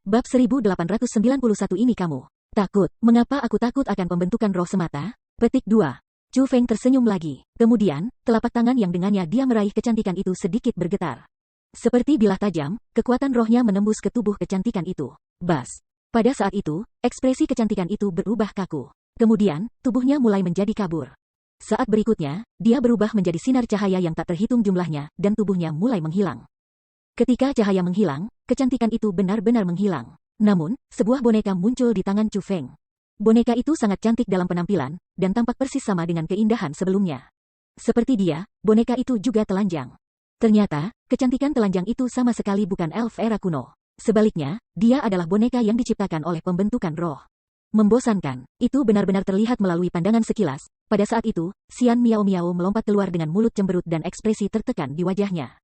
Bab 1891 ini kamu. Takut, mengapa aku takut akan pembentukan roh semata? Petik 2. Chu Feng tersenyum lagi. Kemudian, telapak tangan yang dengannya dia meraih kecantikan itu sedikit bergetar. Seperti bilah tajam, kekuatan rohnya menembus ke tubuh kecantikan itu. Bas. Pada saat itu, ekspresi kecantikan itu berubah kaku. Kemudian, tubuhnya mulai menjadi kabur. Saat berikutnya, dia berubah menjadi sinar cahaya yang tak terhitung jumlahnya, dan tubuhnya mulai menghilang. Ketika cahaya menghilang, kecantikan itu benar-benar menghilang. Namun, sebuah boneka muncul di tangan Chu Feng. Boneka itu sangat cantik dalam penampilan, dan tampak persis sama dengan keindahan sebelumnya. Seperti dia, boneka itu juga telanjang. Ternyata, kecantikan telanjang itu sama sekali bukan elf era kuno. Sebaliknya, dia adalah boneka yang diciptakan oleh pembentukan roh. Membosankan, itu benar-benar terlihat melalui pandangan sekilas. Pada saat itu, Xian Miao Miao melompat keluar dengan mulut cemberut dan ekspresi tertekan di wajahnya.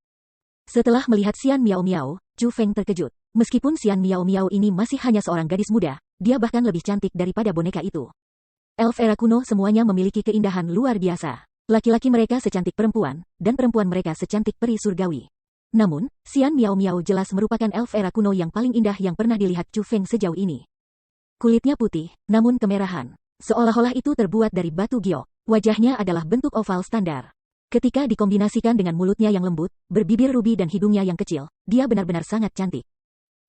Setelah melihat Xian Miao Miao, Chu Feng terkejut. Meskipun Xian Miao Miao ini masih hanya seorang gadis muda, dia bahkan lebih cantik daripada boneka itu. Elf era kuno semuanya memiliki keindahan luar biasa. Laki-laki mereka secantik perempuan, dan perempuan mereka secantik peri surgawi. Namun, Xian Miao Miao jelas merupakan elf era kuno yang paling indah yang pernah dilihat Chu Feng sejauh ini. Kulitnya putih, namun kemerahan. Seolah-olah itu terbuat dari batu giok. Wajahnya adalah bentuk oval standar. Ketika dikombinasikan dengan mulutnya yang lembut, berbibir rubi dan hidungnya yang kecil, dia benar-benar sangat cantik.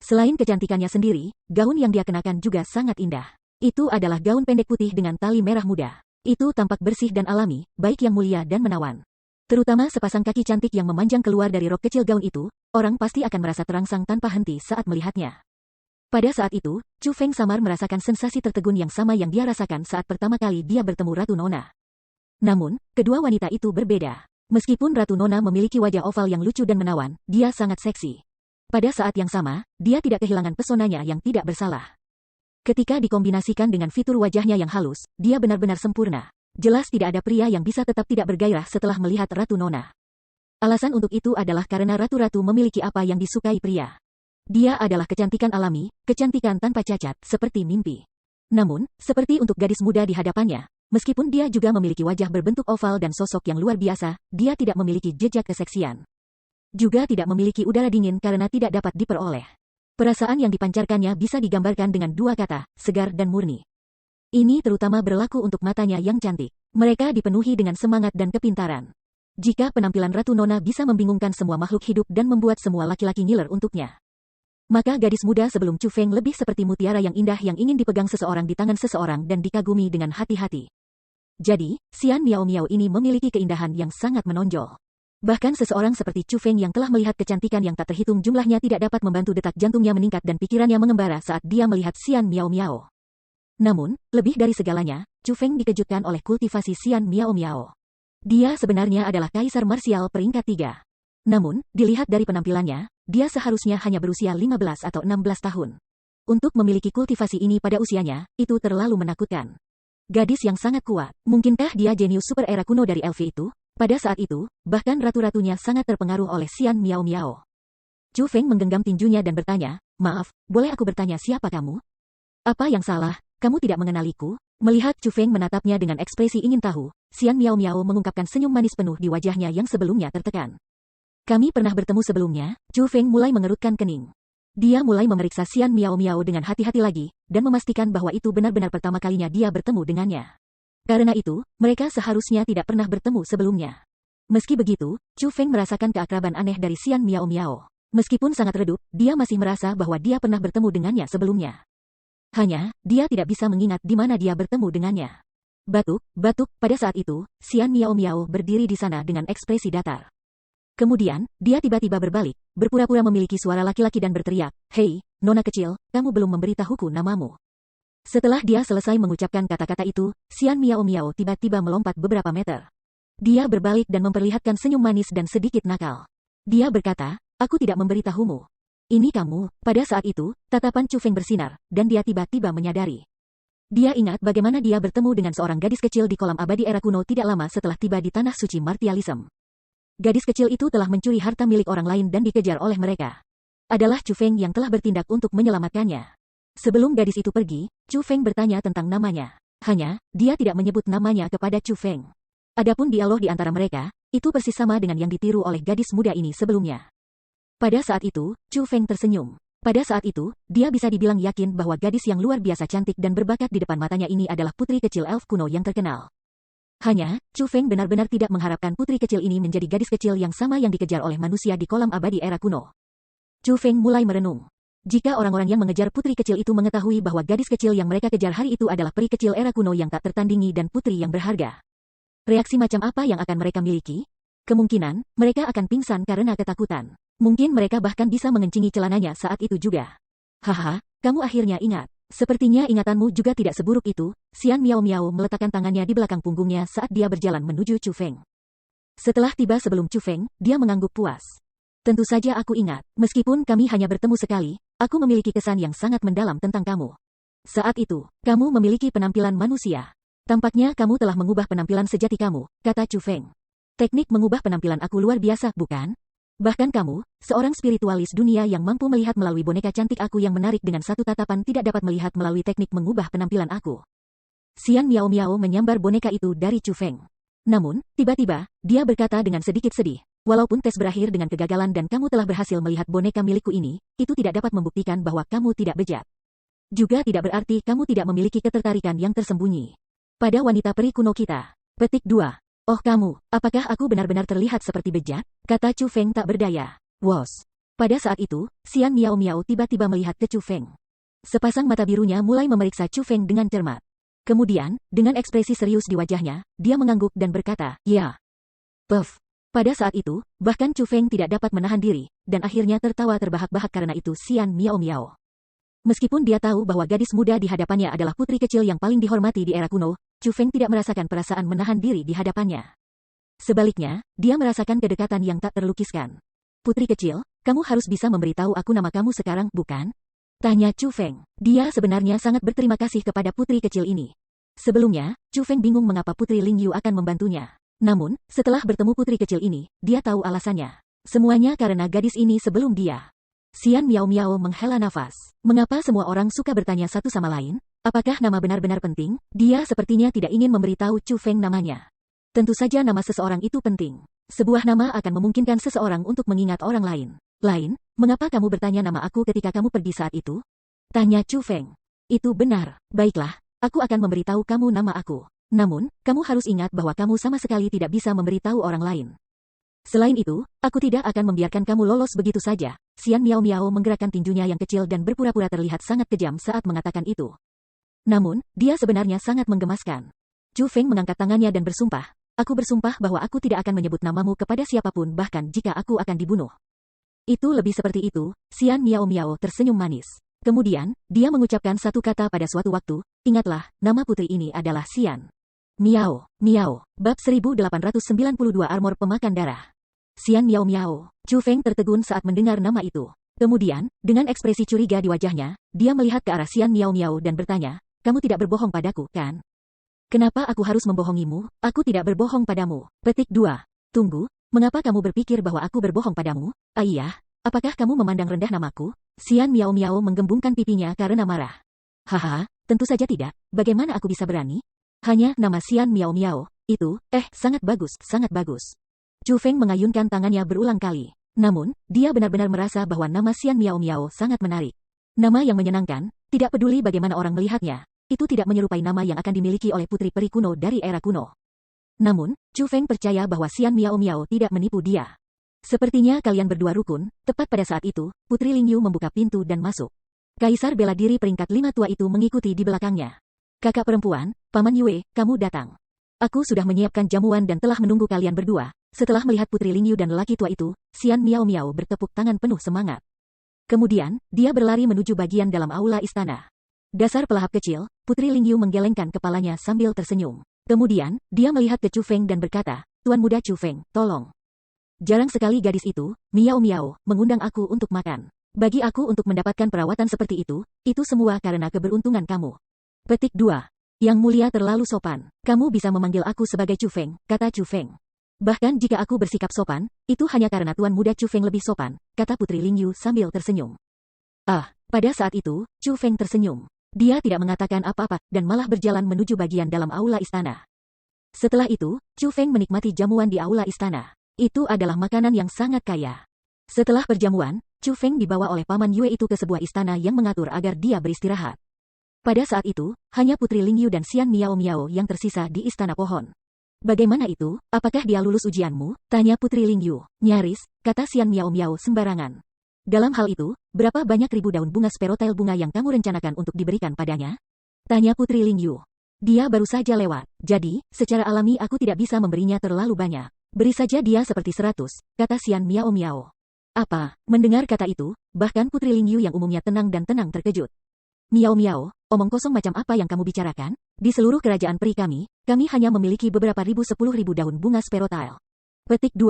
Selain kecantikannya sendiri, gaun yang dia kenakan juga sangat indah. Itu adalah gaun pendek putih dengan tali merah muda. Itu tampak bersih dan alami, baik yang mulia dan menawan. Terutama sepasang kaki cantik yang memanjang keluar dari rok kecil gaun itu, orang pasti akan merasa terangsang tanpa henti saat melihatnya. Pada saat itu, Chu Feng samar merasakan sensasi tertegun yang sama yang dia rasakan saat pertama kali dia bertemu Ratu Nona. Namun, kedua wanita itu berbeda. Meskipun Ratu Nona memiliki wajah oval yang lucu dan menawan, dia sangat seksi. Pada saat yang sama, dia tidak kehilangan pesonanya yang tidak bersalah. Ketika dikombinasikan dengan fitur wajahnya yang halus, dia benar-benar sempurna. Jelas tidak ada pria yang bisa tetap tidak bergairah setelah melihat Ratu Nona. Alasan untuk itu adalah karena ratu-ratu memiliki apa yang disukai pria. Dia adalah kecantikan alami, kecantikan tanpa cacat, seperti mimpi. Namun, seperti untuk gadis muda di hadapannya, meskipun dia juga memiliki wajah berbentuk oval dan sosok yang luar biasa, dia tidak memiliki jejak keseksian. Juga tidak memiliki udara dingin karena tidak dapat diperoleh. Perasaan yang dipancarkannya bisa digambarkan dengan dua kata, segar dan murni. Ini terutama berlaku untuk matanya yang cantik. Mereka dipenuhi dengan semangat dan kepintaran. Jika penampilan Ratu Nona bisa membingungkan semua makhluk hidup dan membuat semua laki-laki ngiler untuknya, maka gadis muda sebelum Chu Feng lebih seperti mutiara yang indah yang ingin dipegang seseorang di tangan seseorang dan dikagumi dengan hati-hati. Jadi, Xian Miao Miao ini memiliki keindahan yang sangat menonjol. Bahkan seseorang seperti Chu Feng yang telah melihat kecantikan yang tak terhitung jumlahnya tidak dapat membantu detak jantungnya meningkat dan pikirannya mengembara saat dia melihat Xian Miao Miao. Namun, lebih dari segalanya, Chu Feng dikejutkan oleh kultivasi Xian Miao Miao. Dia sebenarnya adalah kaisar marsial peringkat 3. Namun, dilihat dari penampilannya, dia seharusnya hanya berusia 15 atau 16 tahun. Untuk memiliki kultivasi ini pada usianya, itu terlalu menakutkan. Gadis yang sangat kuat, mungkinkah dia jenius super era kuno dari elf itu? Pada saat itu, bahkan ratu-ratunya sangat terpengaruh oleh Xian Miao Miao. Chu Feng menggenggam tinjunya dan bertanya, "Maaf, boleh aku bertanya siapa kamu? Apa yang salah? Kamu tidak mengenaliku?" Melihat Chu Feng menatapnya dengan ekspresi ingin tahu, Xian Miao Miao mengungkapkan senyum manis penuh di wajahnya yang sebelumnya tertekan. "Kami pernah bertemu sebelumnya?" Chu Feng mulai mengerutkan kening. Dia mulai memeriksa Xian Miao Miao dengan hati-hati lagi, dan memastikan bahwa itu benar-benar pertama kalinya dia bertemu dengannya. Karena itu, mereka seharusnya tidak pernah bertemu sebelumnya. Meski begitu, Chu Feng merasakan keakraban aneh dari Xian Miao Miao. Meskipun sangat redup, dia masih merasa bahwa dia pernah bertemu dengannya sebelumnya. Hanya, dia tidak bisa mengingat di mana dia bertemu dengannya. Batuk, pada saat itu, Xian Miao Miao berdiri di sana dengan ekspresi datar. Kemudian, dia tiba-tiba berbalik, berpura-pura memiliki suara laki-laki dan berteriak, "Hei, nona kecil, kamu belum memberitahuku namamu." Setelah dia selesai mengucapkan kata-kata itu, Xian Miao Miao tiba-tiba melompat beberapa meter. Dia berbalik dan memperlihatkan senyum manis dan sedikit nakal. Dia berkata, "Aku tidak memberitahumu. Ini kamu." Pada saat itu, tatapan Chu Feng bersinar, dan dia tiba-tiba menyadari. Dia ingat bagaimana dia bertemu dengan seorang gadis kecil di kolam abadi era kuno tidak lama setelah tiba di tanah suci martialism. Gadis kecil itu telah mencuri harta milik orang lain dan dikejar oleh mereka. Adalah Chu Feng yang telah bertindak untuk menyelamatkannya. Sebelum gadis itu pergi, Chu Feng bertanya tentang namanya. Hanya, dia tidak menyebut namanya kepada Chu Feng. Adapun dialog di antara mereka, itu persis sama dengan yang ditiru oleh gadis muda ini sebelumnya. Pada saat itu, Chu Feng tersenyum. Pada saat itu, dia bisa dibilang yakin bahwa gadis yang luar biasa cantik dan berbakat di depan matanya ini adalah putri kecil elf kuno yang terkenal. Hanya, Chu Feng benar-benar tidak mengharapkan putri kecil ini menjadi gadis kecil yang sama yang dikejar oleh manusia di kolam abadi era kuno. Chu Feng mulai merenung. Jika orang-orang yang mengejar putri kecil itu mengetahui bahwa gadis kecil yang mereka kejar hari itu adalah peri kecil era kuno yang tak tertandingi dan putri yang berharga, reaksi macam apa yang akan mereka miliki? Kemungkinan, mereka akan pingsan karena ketakutan. Mungkin mereka bahkan bisa mengencingi celananya saat itu juga. Haha, kamu akhirnya ingat. Sepertinya ingatanmu juga tidak seburuk itu. Xian Miao Miao meletakkan tangannya di belakang punggungnya saat dia berjalan menuju Chu Feng. Setelah tiba sebelum Chu Feng, dia mengangguk puas. Tentu saja aku ingat, meskipun kami hanya bertemu sekali, aku memiliki kesan yang sangat mendalam tentang kamu. Saat itu, kamu memiliki penampilan manusia. Tampaknya kamu telah mengubah penampilan sejati kamu, kata Chu Feng. Teknik mengubah penampilan aku luar biasa, bukan? Bahkan kamu, seorang spiritualis dunia yang mampu melihat melalui boneka cantik aku yang menarik dengan satu tatapan tidak dapat melihat melalui teknik mengubah penampilan aku. Xian Miao Miao menyambar boneka itu dari Chu Feng. Namun, tiba-tiba, dia berkata dengan sedikit sedih, walaupun tes berakhir dengan kegagalan dan kamu telah berhasil melihat boneka milikku ini, itu tidak dapat membuktikan bahwa kamu tidak bejat. Juga tidak berarti kamu tidak memiliki ketertarikan yang tersembunyi pada wanita peri kuno kita. Petik 2. Oh kamu, apakah aku benar-benar terlihat seperti bejat? Kata Chu Feng tak berdaya. Wos. Pada saat itu, Xian Miao Miao tiba-tiba melihat ke Chu Feng. Sepasang mata birunya mulai memeriksa Chu Feng dengan cermat. Kemudian, dengan ekspresi serius di wajahnya, dia mengangguk dan berkata, ya. Puff. Pada saat itu, bahkan Chu Feng tidak dapat menahan diri, dan akhirnya tertawa terbahak-bahak karena itu Xian Miao Miao. Meskipun dia tahu bahwa gadis muda di hadapannya adalah putri kecil yang paling dihormati di era kuno, Chu Feng tidak merasakan perasaan menahan diri di hadapannya. Sebaliknya, dia merasakan kedekatan yang tak terlukiskan. Putri kecil, kamu harus bisa memberitahu aku nama kamu sekarang, bukan? Tanya Chu Feng. Dia sebenarnya sangat berterima kasih kepada putri kecil ini. Sebelumnya, Chu Feng bingung mengapa Putri Ling Yu akan membantunya. Namun, setelah bertemu putri kecil ini, dia tahu alasannya. Semuanya karena gadis ini sebelum dia. Xian Miao Miao menghela nafas. Mengapa semua orang suka bertanya satu sama lain? Apakah nama benar-benar penting? Dia sepertinya tidak ingin memberitahu Chu Feng namanya. Tentu saja nama seseorang itu penting. Sebuah nama akan memungkinkan seseorang untuk mengingat orang lain. Mengapa kamu bertanya nama aku ketika kamu pergi saat itu? Tanya Chu Feng. Itu benar. Baiklah, aku akan memberitahu kamu nama aku. Namun, kamu harus ingat bahwa kamu sama sekali tidak bisa memberitahu orang lain. Selain itu, aku tidak akan membiarkan kamu lolos begitu saja. Xian Miao Miao menggerakkan tinjunya yang kecil dan berpura-pura terlihat sangat kejam saat mengatakan itu. Namun, dia sebenarnya sangat menggemaskan. Chu Feng mengangkat tangannya dan bersumpah, aku bersumpah bahwa aku tidak akan menyebut namamu kepada siapapun bahkan jika aku akan dibunuh. Itu lebih seperti itu, Xian Miao Miao tersenyum manis. Kemudian, dia mengucapkan satu kata pada suatu waktu, ingatlah, nama putri ini adalah Xian Miao Miao. Bab 1892 Armor Pemakan Darah. Xian Miao Miao. Chu Feng tertegun saat mendengar nama itu. Kemudian, dengan ekspresi curiga di wajahnya, dia melihat ke arah Xian Miao Miao dan bertanya, kamu tidak berbohong padaku, kan? Kenapa aku harus membohongimu? Aku tidak berbohong padamu. Petik 2. Tunggu, mengapa kamu berpikir bahwa aku berbohong padamu? Iya, apakah kamu memandang rendah namaku? Xian Miao Miao menggembungkan pipinya karena marah. Haha, tentu saja tidak. Bagaimana aku bisa berani? Hanya nama Xian Miao Miao, itu, sangat bagus, sangat bagus. Chu Feng mengayunkan tangannya berulang kali. Namun, dia benar-benar merasa bahwa nama Xian Miao Miao sangat menarik. Nama yang menyenangkan, tidak peduli bagaimana orang melihatnya. Itu tidak menyerupai nama yang akan dimiliki oleh putri peri kuno dari era kuno. Namun, Chu Feng percaya bahwa Xian Miao Miao tidak menipu dia. Sepertinya kalian berdua rukun. Tepat pada saat itu, Putri Ling Yu membuka pintu dan masuk. Kaisar bela diri peringkat 5 tua itu mengikuti di belakangnya. Kakak perempuan, Paman Yue, kamu datang. Aku sudah menyiapkan jamuan dan telah menunggu kalian berdua. Setelah melihat Putri Ling Yu dan lelaki tua itu, Xian Miao Miao bertepuk tangan penuh semangat. Kemudian, dia berlari menuju bagian dalam aula istana. Dasar pelahap kecil, Putri Ling Yu menggelengkan kepalanya sambil tersenyum. Kemudian, dia melihat ke Chu Feng dan berkata, Tuan Muda Chu Feng, tolong. Jarang sekali gadis itu, Miao Miao, mengundang aku untuk makan. Bagi aku untuk mendapatkan perawatan seperti itu semua karena keberuntungan kamu. Petik 2. Yang mulia terlalu sopan. Kamu bisa memanggil aku sebagai Chu Feng, kata Chu Feng. Bahkan jika aku bersikap sopan, itu hanya karena Tuan Muda Chu Feng lebih sopan, kata Putri Ling Yu sambil tersenyum. Pada saat itu, Chu Feng tersenyum. Dia tidak mengatakan apa-apa, dan malah berjalan menuju bagian dalam aula istana. Setelah itu, Chu Feng menikmati jamuan di aula istana. Itu adalah makanan yang sangat kaya. Setelah berjamuan, Chu Feng dibawa oleh Paman Yue itu ke sebuah istana yang mengatur agar dia beristirahat. Pada saat itu, hanya Putri Lingyu dan Xian Miao Miao yang tersisa di istana pohon. Bagaimana itu? Apakah dia lulus ujianmu? Tanya Putri Lingyu. Nyaris, kata Xian Miao Miao sembarangan. Dalam hal itu, berapa banyak ribu daun bunga Sparrowtail bunga yang kamu rencanakan untuk diberikan padanya? Tanya Putri Lingyu. Dia baru saja lewat, jadi, secara alami aku tidak bisa memberinya terlalu banyak. Beri saja dia seperti 100, kata Xian Miao Miao. Apa? Mendengar kata itu, bahkan Putri Lingyu yang umumnya tenang dan tenang terkejut. Miao Miao, omong kosong macam apa yang kamu bicarakan? Di seluruh kerajaan peri kami hanya memiliki beberapa 10.000 daun bunga Sparrowtail. Petik 2.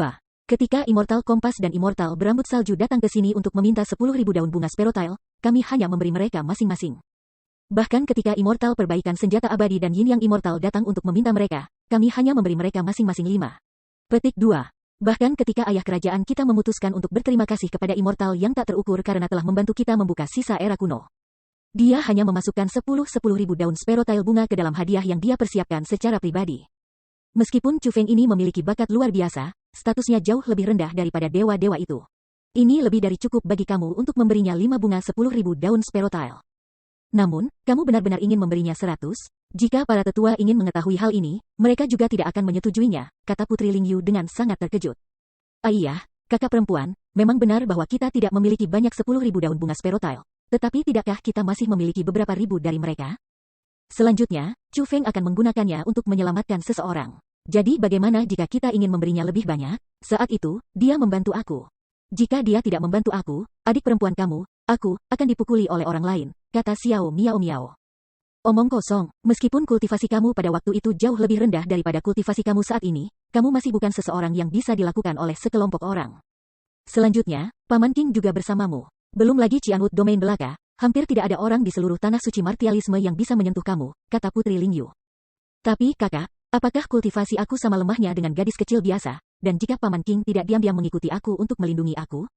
Ketika Immortal Kompas dan Immortal Berambut Salju datang ke sini untuk meminta 10.000 daun bunga Sparrowtail, kami hanya memberi mereka masing-masing. Bahkan ketika Immortal Perbaikan Senjata Abadi dan Yin Yang Immortal datang untuk meminta mereka, kami hanya memberi mereka masing-masing 5. Petik 2. Bahkan ketika ayah kerajaan kita memutuskan untuk berterima kasih kepada Immortal yang tak terukur karena telah membantu kita membuka sisa era kuno. Dia hanya memasukkan 10.000 daun Sparrowtail bunga ke dalam hadiah yang dia persiapkan secara pribadi. Meskipun Chu Feng ini memiliki bakat luar biasa, statusnya jauh lebih rendah daripada dewa-dewa itu. Ini lebih dari cukup bagi kamu untuk memberinya 5 bunga 10.000 daun Sparrowtail. Namun, kamu benar-benar ingin memberinya 100? Jika para tetua ingin mengetahui hal ini, mereka juga tidak akan menyetujuinya, kata Putri Lingyu dengan sangat terkejut. Ayah, kakak perempuan, memang benar bahwa kita tidak memiliki banyak 10.000 daun bunga Sparrowtail. Tetapi tidakkah kita masih memiliki beberapa ribu dari mereka? Selanjutnya, Chu Feng akan menggunakannya untuk menyelamatkan seseorang. Jadi bagaimana jika kita ingin memberinya lebih banyak? Saat itu, dia membantu aku. Jika dia tidak membantu aku, adik perempuan kamu, aku akan dipukuli oleh orang lain, kata Xiao Miao Miao. Omong kosong, meskipun kultivasi kamu pada waktu itu jauh lebih rendah daripada kultivasi kamu saat ini, kamu masih bukan seseorang yang bisa dilakukan oleh sekelompok orang. Selanjutnya, Paman King juga bersamamu. Belum lagi Cianwood domain belaka, hampir tidak ada orang di seluruh tanah suci martialisme yang bisa menyentuh kamu, kata Putri Lingyu. Tapi kakak, apakah kultivasi aku sama lemahnya dengan gadis kecil biasa, dan jika Paman King tidak diam-diam mengikuti aku untuk melindungi aku?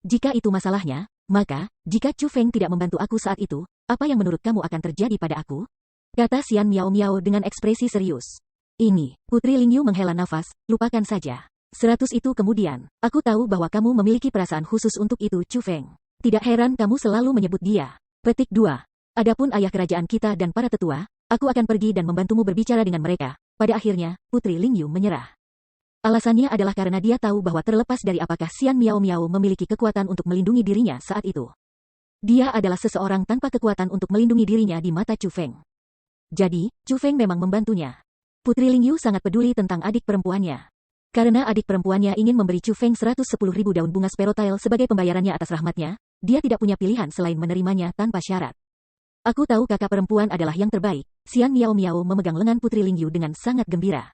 Jika itu masalahnya, maka, jika Chu Feng tidak membantu aku saat itu, apa yang menurut kamu akan terjadi pada aku? Kata Xian Miao Miao dengan ekspresi serius. Ini, Putri Lingyu menghela nafas, lupakan saja. 100 itu kemudian, aku tahu bahwa kamu memiliki perasaan khusus untuk itu Chu Feng. Tidak heran kamu selalu menyebut dia. Petik 2. Adapun ayah kerajaan kita dan para tetua, aku akan pergi dan membantumu berbicara dengan mereka. Pada akhirnya, Putri Lingyu menyerah. Alasannya adalah karena dia tahu bahwa terlepas dari apakah Xian Miao Miao memiliki kekuatan untuk melindungi dirinya saat itu. Dia adalah seseorang tanpa kekuatan untuk melindungi dirinya di mata Chu Feng. Jadi, Chu Feng memang membantunya. Putri Lingyu sangat peduli tentang adik perempuannya. Karena adik perempuannya ingin memberi Chu Feng 110.000 daun bunga Sparrowtail sebagai pembayarannya atas rahmatnya, dia tidak punya pilihan selain menerimanya tanpa syarat. Aku tahu kakak perempuan adalah yang terbaik. Xian Miao Miao memegang lengan Putri Lingyu dengan sangat gembira.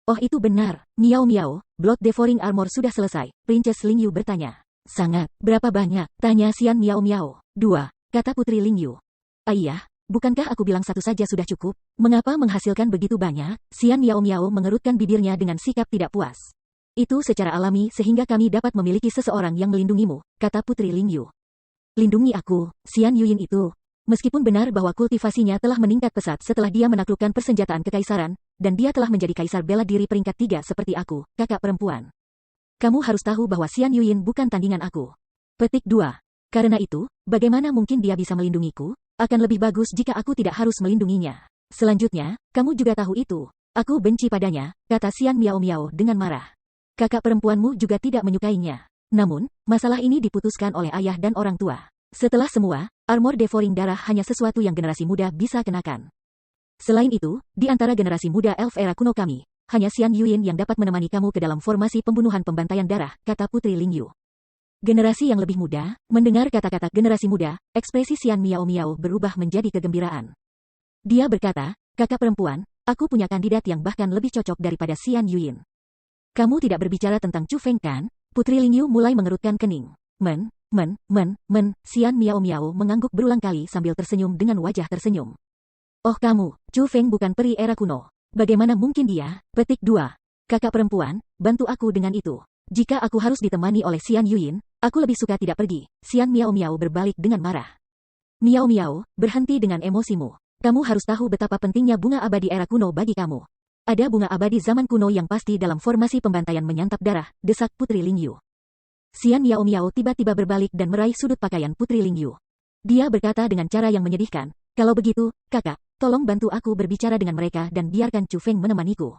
Oh itu benar, Miao Miao, Blood Devouring Armor sudah selesai, Princess Lingyu bertanya. Sangat, berapa banyak? Tanya Xian Miao Miao. 2, kata Putri Lingyu. Ayah, bukankah aku bilang 1 saja sudah cukup? Mengapa menghasilkan begitu banyak? Xian Miao Miao mengerutkan bibirnya dengan sikap tidak puas. Itu secara alami sehingga kami dapat memiliki seseorang yang melindungimu, kata Putri Lingyu. Lindungi aku, Xian Yuyin itu. Meskipun benar bahwa kultivasinya telah meningkat pesat setelah dia menaklukkan persenjataan kekaisaran, dan dia telah menjadi kaisar bela diri peringkat 3 seperti aku, kakak perempuan. Kamu harus tahu bahwa Xian Yuyin bukan tandingan aku. Petik 2. Karena itu, bagaimana mungkin dia bisa melindungiku? Akan lebih bagus jika aku tidak harus melindunginya. Selanjutnya, kamu juga tahu itu. Aku benci padanya, kata Xian Miao Miao dengan marah. Kakak perempuanmu juga tidak menyukainya. Namun, masalah ini diputuskan oleh ayah dan orang tua. Setelah semua, armor devouring darah hanya sesuatu yang generasi muda bisa kenakan. Selain itu, di antara generasi muda elf era kuno kami, hanya Xian Yuyin yang dapat menemani kamu ke dalam formasi pembunuhan pembantaian darah, kata Putri Lingyu. Generasi yang lebih muda, mendengar kata-kata generasi muda, ekspresi Xian Miao Miao berubah menjadi kegembiraan. Dia berkata, kakak perempuan, aku punya kandidat yang bahkan lebih cocok daripada Xian Yuyin. Kamu tidak berbicara tentang Chu Feng kan? Putri Lingyu mulai mengerutkan kening. Xian Miao Miao mengangguk berulang kali sambil tersenyum dengan wajah tersenyum. Oh kamu, Chu Feng bukan peri era kuno. Bagaimana mungkin dia? Petik 2. Kakak perempuan, bantu aku dengan itu. Jika aku harus ditemani oleh Xian Yuyin, aku lebih suka tidak pergi. Xian Miao Miao berbalik dengan marah. Miao Miao, berhenti dengan emosimu. Kamu harus tahu betapa pentingnya bunga abadi era kuno bagi kamu. Ada bunga abadi zaman kuno yang pasti dalam formasi pembantaian menyantap darah, desak Putri Lingyu. Xian Miao Miao tiba-tiba berbalik dan meraih sudut pakaian Putri Lingyu. Dia berkata dengan cara yang menyedihkan, "Kalau begitu, kakak, tolong bantu aku berbicara dengan mereka dan biarkan Chu Feng menemaniku."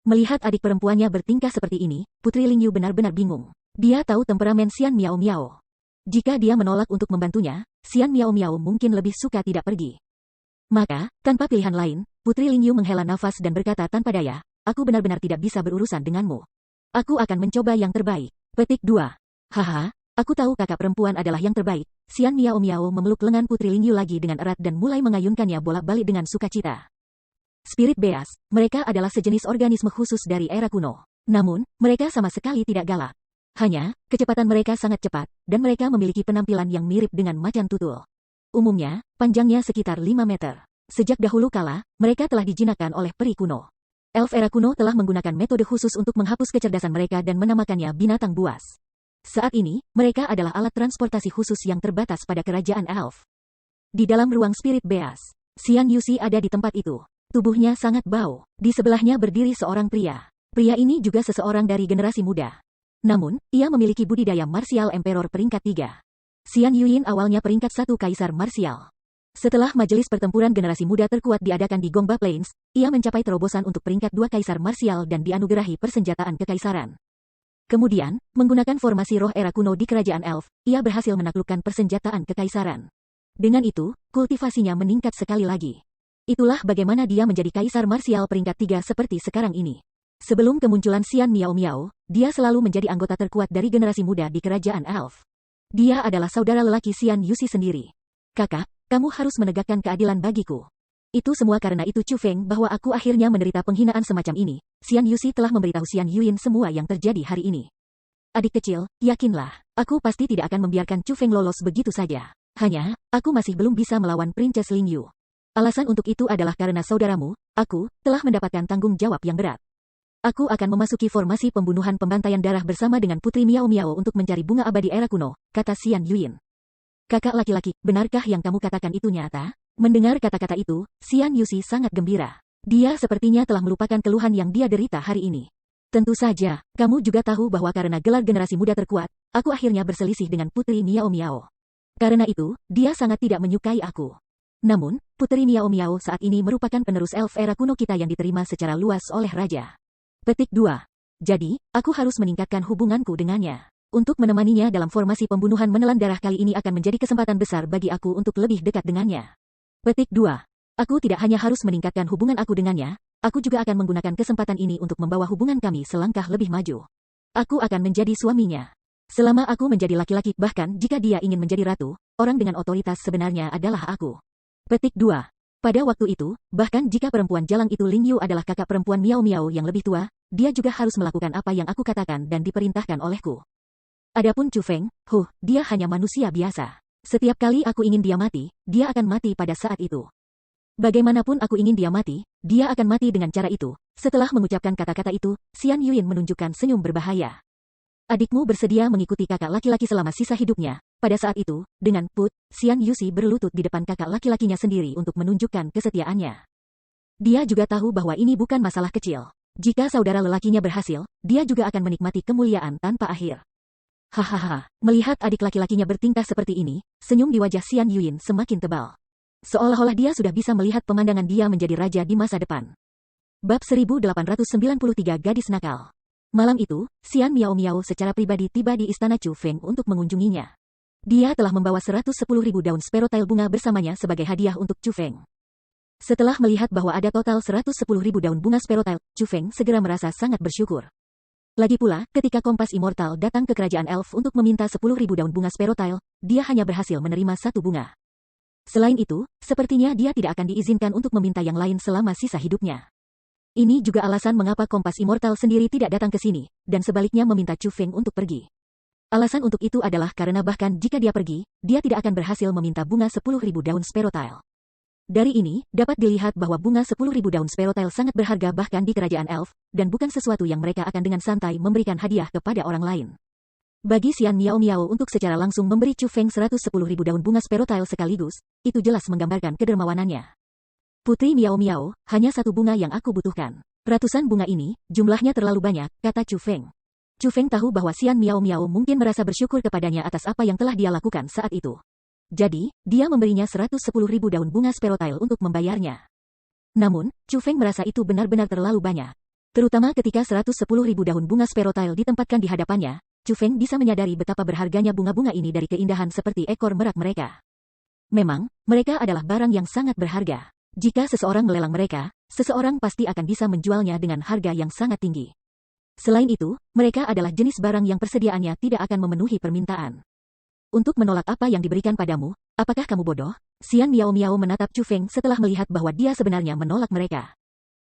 Melihat adik perempuannya bertingkah seperti ini, Putri Lingyu benar-benar bingung. Dia tahu temperamen Xian Miao Miao. Jika dia menolak untuk membantunya, Xian Miao Miao mungkin lebih suka tidak pergi. Maka, tanpa pilihan lain, Putri Lingyu menghela nafas dan berkata tanpa daya, "Aku benar-benar tidak bisa berurusan denganmu. Aku akan mencoba yang terbaik." Petik 2. Haha, aku tahu kakak perempuan adalah yang terbaik. Xian Miao Miao memeluk lengan Putri Lingyu lagi dengan erat dan mulai mengayunkannya bolak-balik dengan sukacita. Spirit Beast, mereka adalah sejenis organisme khusus dari era kuno. Namun, mereka sama sekali tidak galak. Hanya, kecepatan mereka sangat cepat, dan mereka memiliki penampilan yang mirip dengan macan tutul. Umumnya, panjangnya sekitar 5 meter. Sejak dahulu kala, mereka telah dijinakkan oleh peri kuno. Elf era kuno telah menggunakan metode khusus untuk menghapus kecerdasan mereka dan menamakannya binatang buas. Saat ini, mereka adalah alat transportasi khusus yang terbatas pada kerajaan elf. Di dalam ruang Spirit Beast, Xian Yuxi ada di tempat itu. Tubuhnya sangat bau. Di sebelahnya berdiri seorang pria. Pria ini juga seseorang dari generasi muda. Namun, ia memiliki budidaya martial emperor peringkat 3. Xian Yuyin awalnya peringkat 1 kaisar martial. Setelah majelis pertempuran generasi muda terkuat diadakan di Gongba Plains, ia mencapai terobosan untuk peringkat 2 kaisar martial dan dianugerahi persenjataan kekaisaran. Kemudian, menggunakan formasi roh era kuno di kerajaan elf, ia berhasil menaklukkan persenjataan kekaisaran. Dengan itu, kultivasinya meningkat sekali lagi. Itulah bagaimana dia menjadi kaisar marsial peringkat 3 seperti sekarang ini. Sebelum kemunculan Xian Miao Miao, dia selalu menjadi anggota terkuat dari generasi muda di kerajaan elf. Dia adalah saudara lelaki Xian Yuxi sendiri. "Kakak, kamu harus menegakkan keadilan bagiku. Itu semua karena itu Chu Feng bahwa aku akhirnya menderita penghinaan semacam ini." Xian Yuxi telah memberitahu Xian Yuyin semua yang terjadi hari ini. "Adik kecil, yakinlah, aku pasti tidak akan membiarkan Chu Feng lolos begitu saja. Hanya, aku masih belum bisa melawan Princess Lingyu. Alasan untuk itu adalah karena saudaramu, aku, telah mendapatkan tanggung jawab yang berat. Aku akan memasuki formasi pembunuhan pembantaian darah bersama dengan Putri Miao Miao untuk mencari bunga abadi era kuno," kata Xian Yuyin. "Kakak laki-laki, benarkah yang kamu katakan itu nyata?" Mendengar kata-kata itu, Xian Yuxi sangat gembira. Dia sepertinya telah melupakan keluhan yang dia derita hari ini. "Tentu saja, kamu juga tahu bahwa karena gelar generasi muda terkuat, aku akhirnya berselisih dengan Putri Miao Miao. Karena itu, dia sangat tidak menyukai aku. Namun, Putri Miao Miao saat ini merupakan penerus elf era kuno kita yang diterima secara luas oleh Raja." Petik 2. Jadi, aku harus meningkatkan hubunganku dengannya. Untuk menemaninya dalam formasi pembunuhan menelan darah kali ini akan menjadi kesempatan besar bagi aku untuk lebih dekat dengannya. Petik 2. Aku tidak hanya harus meningkatkan hubungan aku dengannya, aku juga akan menggunakan kesempatan ini untuk membawa hubungan kami selangkah lebih maju. Aku akan menjadi suaminya. Selama aku menjadi laki-laki, bahkan jika dia ingin menjadi ratu, orang dengan otoritas sebenarnya adalah aku. Petik 2. Pada waktu itu, bahkan jika perempuan jalang itu Lingyu adalah kakak perempuan Miao Miao yang lebih tua, dia juga harus melakukan apa yang aku katakan dan diperintahkan olehku. Adapun Chu Feng, dia hanya manusia biasa. Setiap kali aku ingin dia mati, dia akan mati pada saat itu. Bagaimanapun aku ingin dia mati, dia akan mati dengan cara itu. Setelah mengucapkan kata-kata itu, Xian Yuyin menunjukkan senyum berbahaya. "Adikmu bersedia mengikuti kakak laki-laki selama sisa hidupnya." Pada saat itu, dengan put, Xian Yuxi berlutut di depan kakak laki-lakinya sendiri untuk menunjukkan kesetiaannya. Dia juga tahu bahwa ini bukan masalah kecil. Jika saudara lelakinya berhasil, dia juga akan menikmati kemuliaan tanpa akhir. Hahaha, melihat adik laki-lakinya bertingkah seperti ini, senyum di wajah Xian Yuyin semakin tebal. Seolah-olah dia sudah bisa melihat pemandangan dia menjadi raja di masa depan. Bab 1893 Gadis Nakal. Malam itu, Xian Miao Miao secara pribadi tiba di istana Chu Feng untuk mengunjunginya. Dia telah membawa 110.000 daun sparrowtail bunga bersamanya sebagai hadiah untuk Chu Feng. Setelah melihat bahwa ada total 110.000 daun bunga sparrowtail, Chu Feng segera merasa sangat bersyukur. Lagi pula, ketika Kompas Immortal datang ke kerajaan elf untuk meminta 10.000 daun bunga sparrowtail, dia hanya berhasil menerima 1 bunga. Selain itu, sepertinya dia tidak akan diizinkan untuk meminta yang lain selama sisa hidupnya. Ini juga alasan mengapa Kompas Immortal sendiri tidak datang ke sini, dan sebaliknya meminta Chu Feng untuk pergi. Alasan untuk itu adalah karena bahkan jika dia pergi, dia tidak akan berhasil meminta bunga 10.000 daun sparrowtail. Dari ini, dapat dilihat bahwa bunga 10.000 daun sparrowtail sangat berharga bahkan di kerajaan elf, dan bukan sesuatu yang mereka akan dengan santai memberikan hadiah kepada orang lain. Bagi Xian Miao Miao untuk secara langsung memberi Chu Feng 110.000 daun bunga sparrowtail sekaligus, itu jelas menggambarkan kedermawanannya. "Putri Miao Miao, hanya 1 bunga yang aku butuhkan. Ratusan bunga ini, jumlahnya terlalu banyak," kata Chu Feng. Chu Feng tahu bahwa Xian Miao Miao mungkin merasa bersyukur kepadanya atas apa yang telah dia lakukan saat itu. Jadi, dia memberinya 110.000 daun bunga Sparrowtail untuk membayarnya. Namun, Chu Feng merasa itu benar-benar terlalu banyak. Terutama ketika 110.000 daun bunga Sparrowtail ditempatkan di hadapannya, Chu Feng bisa menyadari betapa berharganya bunga-bunga ini dari keindahan seperti ekor merak mereka. Memang, mereka adalah barang yang sangat berharga. Jika seseorang melelang mereka, seseorang pasti akan bisa menjualnya dengan harga yang sangat tinggi. Selain itu, mereka adalah jenis barang yang persediaannya tidak akan memenuhi permintaan. Untuk menolak apa yang diberikan padamu, apakah kamu bodoh? Xian Miao Miao menatap Chu Feng setelah melihat bahwa dia sebenarnya menolak mereka.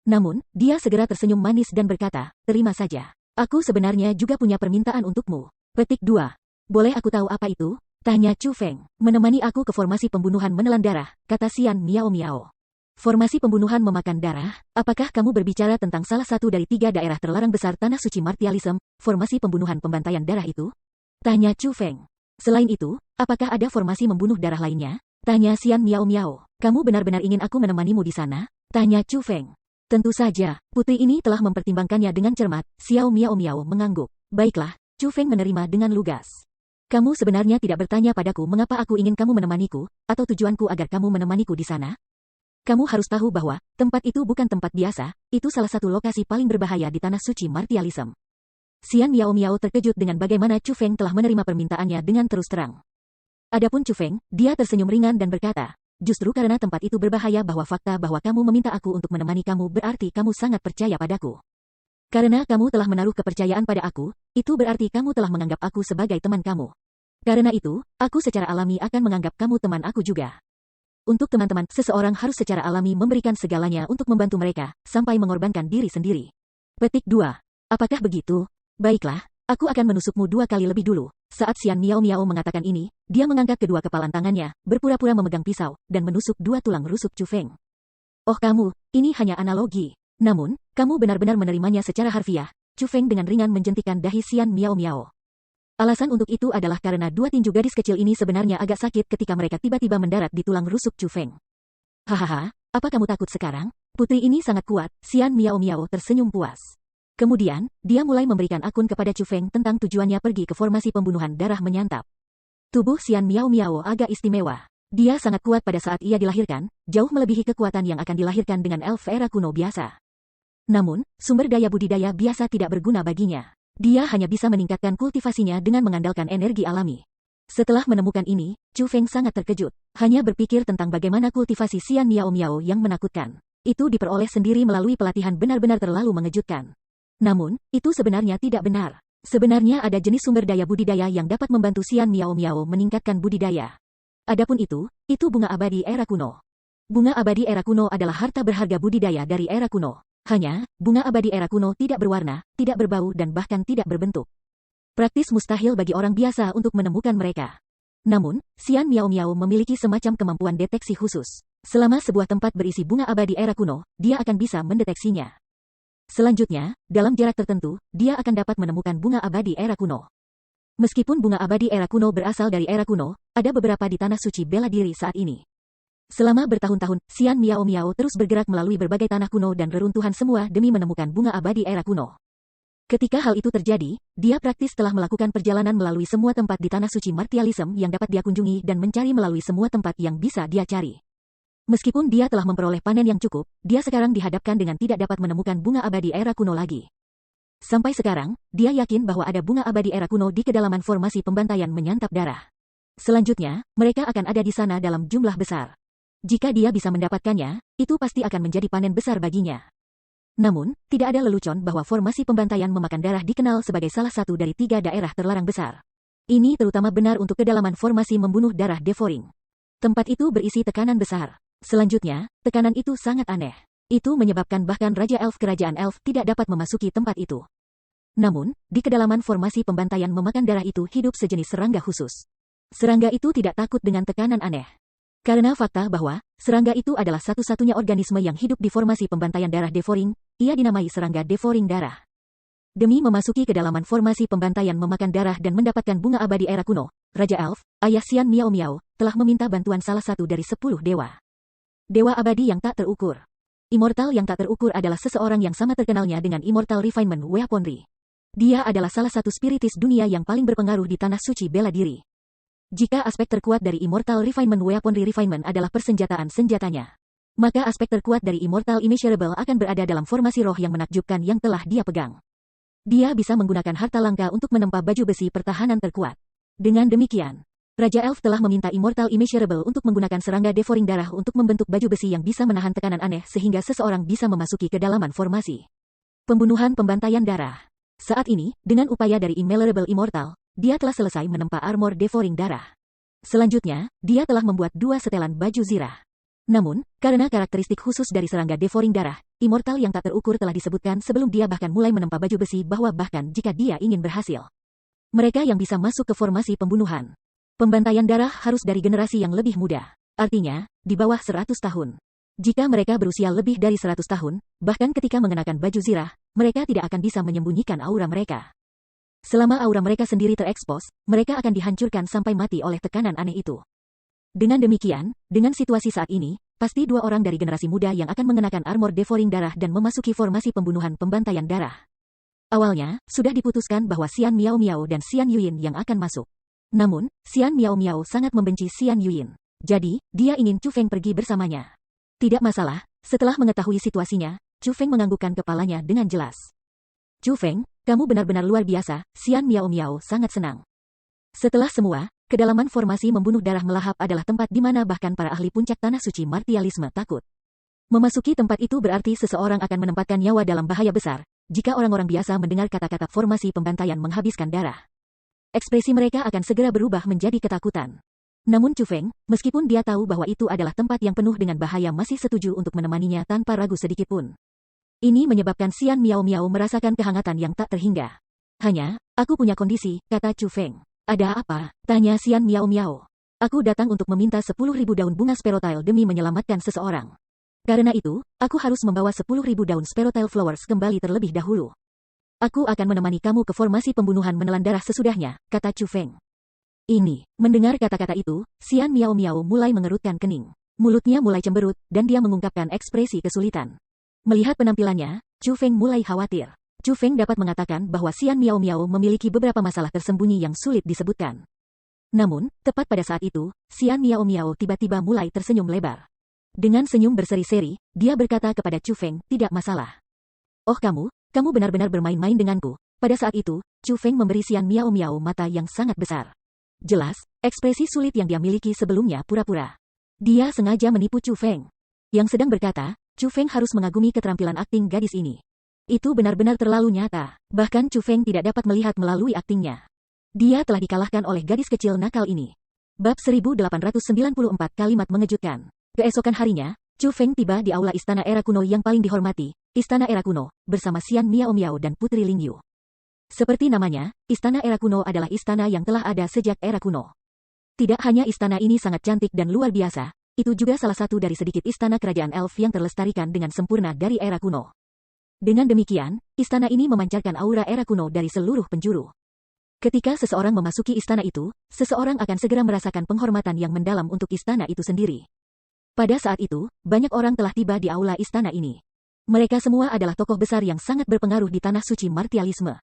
Namun, dia segera tersenyum manis dan berkata, terima saja. Aku sebenarnya juga punya permintaan untukmu. Petik 2. Boleh aku tahu apa itu? Tanya Chu Feng. Menemani aku ke formasi pembunuhan menelan darah, kata Xian Miao Miao. Formasi pembunuhan memakan darah, apakah kamu berbicara tentang salah satu dari 3 daerah terlarang besar Tanah Suci Martialism, formasi pembunuhan pembantaian darah itu? Tanya Chu Feng. Selain itu, apakah ada formasi membunuh darah lainnya? Tanya Xian Miao Miao. Kamu benar-benar ingin aku menemanimu di sana? Tanya Chu Feng. Tentu saja, putri ini telah mempertimbangkannya dengan cermat. Xiao Miao Miao mengangguk. Baiklah, Chu Feng menerima dengan lugas. Kamu sebenarnya tidak bertanya padaku mengapa aku ingin kamu menemaniku, atau tujuanku agar kamu menemaniku di sana? Kamu harus tahu bahwa, tempat itu bukan tempat biasa, itu salah satu lokasi paling berbahaya di Tanah Suci Martialism. Xian Miao Miao terkejut dengan bagaimana Chu Feng telah menerima permintaannya dengan terus terang. Adapun Chu Feng, dia tersenyum ringan dan berkata, justru karena tempat itu berbahaya bahwa fakta bahwa kamu meminta aku untuk menemani kamu berarti kamu sangat percaya padaku. Karena kamu telah menaruh kepercayaan pada aku, itu berarti kamu telah menganggap aku sebagai teman kamu. Karena itu, aku secara alami akan menganggap kamu teman aku juga. Untuk teman-teman, seseorang harus secara alami memberikan segalanya untuk membantu mereka, sampai mengorbankan diri sendiri. Petik 2. Apakah begitu? Baiklah, aku akan menusukmu 2 kali lebih dulu. Saat Xian Miao Miao mengatakan ini, dia mengangkat kedua kepalan tangannya, berpura-pura memegang pisau, dan menusuk 2 tulang rusuk Chu Feng. Oh kamu, ini hanya analogi. Namun, kamu benar-benar menerimanya secara harfiah. Chu Feng dengan ringan menjentikan dahi Xian Miao Miao. Alasan untuk itu adalah karena 2 tinju gadis kecil ini sebenarnya agak sakit ketika mereka tiba-tiba mendarat di tulang rusuk Chu Feng. Hahaha, apa kamu takut sekarang? Putri ini sangat kuat, Xian Miao Miao tersenyum puas. Kemudian, dia mulai memberikan akun kepada Chu Feng tentang tujuannya pergi ke formasi pembunuhan darah menyantap. Tubuh Xian Miao Miao agak istimewa. Dia sangat kuat pada saat ia dilahirkan, jauh melebihi kekuatan yang akan dilahirkan dengan elf era kuno biasa. Namun, sumber daya budidaya biasa tidak berguna baginya. Dia hanya bisa meningkatkan kultivasinya dengan mengandalkan energi alami. Setelah menemukan ini, Chu Feng sangat terkejut. Hanya berpikir tentang bagaimana kultivasi Xian Miao Miao yang menakutkan. Itu diperoleh sendiri melalui pelatihan benar-benar terlalu mengejutkan. Namun, itu sebenarnya tidak benar. Sebenarnya ada jenis sumber daya budidaya yang dapat membantu Xian Miao Miao meningkatkan budidaya. Adapun itu bunga abadi era kuno. Bunga abadi era kuno adalah harta berharga budidaya dari era kuno. Hanya, bunga abadi era kuno tidak berwarna, tidak berbau dan bahkan tidak berbentuk. Praktis mustahil bagi orang biasa untuk menemukan mereka. Namun, Xian Miao Miao memiliki semacam kemampuan deteksi khusus. Selama sebuah tempat berisi bunga abadi era kuno, dia akan bisa mendeteksinya. Selanjutnya, dalam jarak tertentu, dia akan dapat menemukan bunga abadi era kuno. Meskipun bunga abadi era kuno berasal dari era kuno, ada beberapa di Tanah Suci bela diri saat ini. Selama bertahun-tahun, Xian Miao Miao terus bergerak melalui berbagai tanah kuno dan reruntuhan semua demi menemukan bunga abadi era kuno. Ketika hal itu terjadi, dia praktis telah melakukan perjalanan melalui semua tempat di Tanah Suci Martialism yang dapat dia kunjungi dan mencari melalui semua tempat yang bisa dia cari. Meskipun dia telah memperoleh panen yang cukup, dia sekarang dihadapkan dengan tidak dapat menemukan bunga abadi era kuno lagi. Sampai sekarang, dia yakin bahwa ada bunga abadi era kuno di kedalaman formasi pembantaian menyantap darah. Selanjutnya, mereka akan ada di sana dalam jumlah besar. Jika dia bisa mendapatkannya, itu pasti akan menjadi panen besar baginya. Namun, tidak ada lelucon bahwa formasi pembantaian memakan darah dikenal sebagai salah satu dari 3 daerah terlarang besar. Ini terutama benar untuk kedalaman formasi membunuh darah devouring. Tempat itu berisi tekanan besar. Selanjutnya, tekanan itu sangat aneh. Itu menyebabkan bahkan Raja Elf Kerajaan Elf tidak dapat memasuki tempat itu. Namun, di kedalaman formasi pembantaian memakan darah itu hidup sejenis serangga khusus. Serangga itu tidak takut dengan tekanan aneh. Karena fakta bahwa serangga itu adalah satu-satunya organisme yang hidup di formasi pembantaian darah devouring, ia dinamai serangga devouring darah. Demi memasuki kedalaman formasi pembantaian memakan darah dan mendapatkan bunga abadi era kuno, Raja Elf, ayah Xian Miao Miao, telah meminta bantuan salah satu dari 10 dewa. Dewa abadi yang tak terukur. Immortal yang tak terukur adalah seseorang yang sama terkenalnya dengan Immortal Refinement Weaponry. Dia adalah salah satu spiritis dunia yang paling berpengaruh di tanah suci bela diri. Jika aspek terkuat dari Immortal Refinement Weaponry Refinement adalah persenjataan senjatanya, maka aspek terkuat dari Immortal Immeasurable akan berada dalam formasi roh yang menakjubkan yang telah dia pegang. Dia bisa menggunakan harta langka untuk menempa baju besi pertahanan terkuat. Dengan demikian, Raja Elf telah meminta Immortal Immeasurable untuk menggunakan serangga devouring darah untuk membentuk baju besi yang bisa menahan tekanan aneh sehingga seseorang bisa memasuki kedalaman formasi. Pembunuhan pembantaian darah. Saat ini, dengan upaya dari Immeasurable Immortal, dia telah selesai menempa armor devouring darah. Selanjutnya, dia telah membuat 2 setelan baju zirah. Namun, karena karakteristik khusus dari serangga devouring darah, Immortal yang tak terukur telah disebutkan sebelum dia bahkan mulai menempa baju besi bahwa bahkan jika dia ingin berhasil, mereka yang bisa masuk ke formasi pembunuhan pembantaian darah harus dari generasi yang lebih muda. Artinya, di bawah 100 tahun. Jika mereka berusia lebih dari 100 tahun, bahkan ketika mengenakan baju zirah, mereka tidak akan bisa menyembunyikan aura mereka. Selama aura mereka sendiri terekspos, mereka akan dihancurkan sampai mati oleh tekanan aneh itu. Dengan demikian, dengan situasi saat ini, pasti 2 orang dari generasi muda yang akan mengenakan armor devouring darah dan memasuki formasi pembunuhan pembantaian darah. Awalnya, sudah diputuskan bahwa Xian Miao Miao dan Xian Yuyin yang akan masuk. Namun, Xian Miao Miao sangat membenci Xian Yuyin. Jadi, dia ingin Chu Feng pergi bersamanya. Tidak masalah, setelah mengetahui situasinya, Chu Feng menganggukkan kepalanya dengan jelas. Chu Feng, kamu benar-benar luar biasa, Xian Miao Miao sangat senang. Setelah semua, kedalaman formasi membunuh darah melahap adalah tempat di mana bahkan para ahli puncak tanah suci martialisme takut. Memasuki tempat itu berarti seseorang akan menempatkan nyawa dalam bahaya besar, jika orang-orang biasa mendengar kata-kata formasi pembantaian menghabiskan darah. Ekspresi mereka akan segera berubah menjadi ketakutan. Namun Chu Feng, meskipun dia tahu bahwa itu adalah tempat yang penuh dengan bahaya masih setuju untuk menemaninya tanpa ragu sedikitpun. Ini menyebabkan Xian Miao Miao merasakan kehangatan yang tak terhingga. Hanya, aku punya kondisi, kata Chu Feng. Ada apa? Tanya Xian Miao Miao. Aku datang untuk meminta 10.000 daun bunga Sparrowtail demi menyelamatkan seseorang. Karena itu, aku harus membawa 10.000 daun Sparrowtail Flowers kembali terlebih dahulu. Aku akan menemani kamu ke formasi pembunuhan menelan darah sesudahnya, kata Chu Feng. Mendengar kata-kata itu, Xian Miao Miao mulai mengerutkan kening. Mulutnya mulai cemberut, dan dia mengungkapkan ekspresi kesulitan. Melihat penampilannya, Chu Feng mulai khawatir. Chu Feng dapat mengatakan bahwa Xian Miao Miao memiliki beberapa masalah tersembunyi yang sulit disebutkan. Namun, tepat pada saat itu, Xian Miao Miao tiba-tiba mulai tersenyum lebar. Dengan senyum berseri-seri, dia berkata kepada Chu Feng, tidak masalah. Oh kamu benar-benar bermain-main denganku. Pada saat itu, Chu Feng memberi Xian Miao Miao mata yang sangat besar. Jelas, ekspresi sulit yang dia miliki sebelumnya pura-pura. Dia sengaja menipu Chu Feng. Yang sedang berkata, Chu Feng harus mengagumi keterampilan akting gadis ini. Itu benar-benar terlalu nyata. Bahkan Chu Feng tidak dapat melihat melalui aktingnya. Dia telah dikalahkan oleh gadis kecil nakal ini. Bab 1894 kalimat mengejutkan. Keesokan harinya, Chu Feng tiba di aula Istana Era Kuno yang paling dihormati, Istana Era Kuno, bersama Xian Miao Miao dan Putri Ling Yu. Seperti namanya, Istana Era Kuno adalah istana yang telah ada sejak era kuno. Tidak hanya istana ini sangat cantik dan luar biasa, itu juga salah satu dari sedikit istana kerajaan elf yang terlestarikan dengan sempurna dari era kuno. Dengan demikian, istana ini memancarkan aura era kuno dari seluruh penjuru. Ketika seseorang memasuki istana itu, seseorang akan segera merasakan penghormatan yang mendalam untuk istana itu sendiri. Pada saat itu, banyak orang telah tiba di aula istana ini. Mereka semua adalah tokoh besar yang sangat berpengaruh di tanah suci martialisme.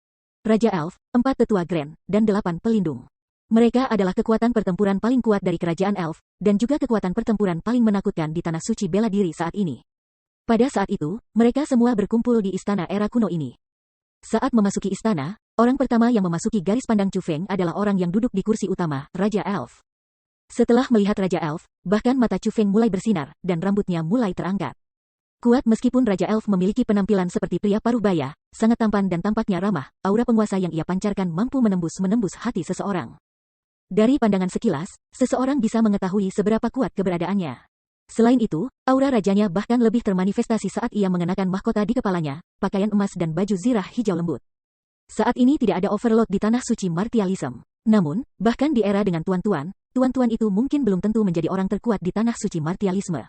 Raja Elf, 4 tetua Grand, dan 8 pelindung. Mereka adalah kekuatan pertempuran paling kuat dari kerajaan Elf, dan juga kekuatan pertempuran paling menakutkan di tanah suci bela diri saat ini. Pada saat itu, mereka semua berkumpul di istana era kuno ini. Saat memasuki istana, orang pertama yang memasuki garis pandang Chu Feng adalah orang yang duduk di kursi utama, Raja Elf. Setelah melihat Raja Elf, bahkan mata Chu Feng mulai bersinar, dan rambutnya mulai terangkat. Kuat meskipun Raja Elf memiliki penampilan seperti pria paruh baya, sangat tampan dan tampaknya ramah, aura penguasa yang ia pancarkan mampu menembus hati seseorang. Dari pandangan sekilas, seseorang bisa mengetahui seberapa kuat keberadaannya. Selain itu, aura rajanya bahkan lebih termanifestasi saat ia mengenakan mahkota di kepalanya, pakaian emas dan baju zirah hijau lembut. Saat ini tidak ada overload di tanah suci martialism. Namun, bahkan di era dengan tuan-tuan itu mungkin belum tentu menjadi orang terkuat di tanah suci martialisme.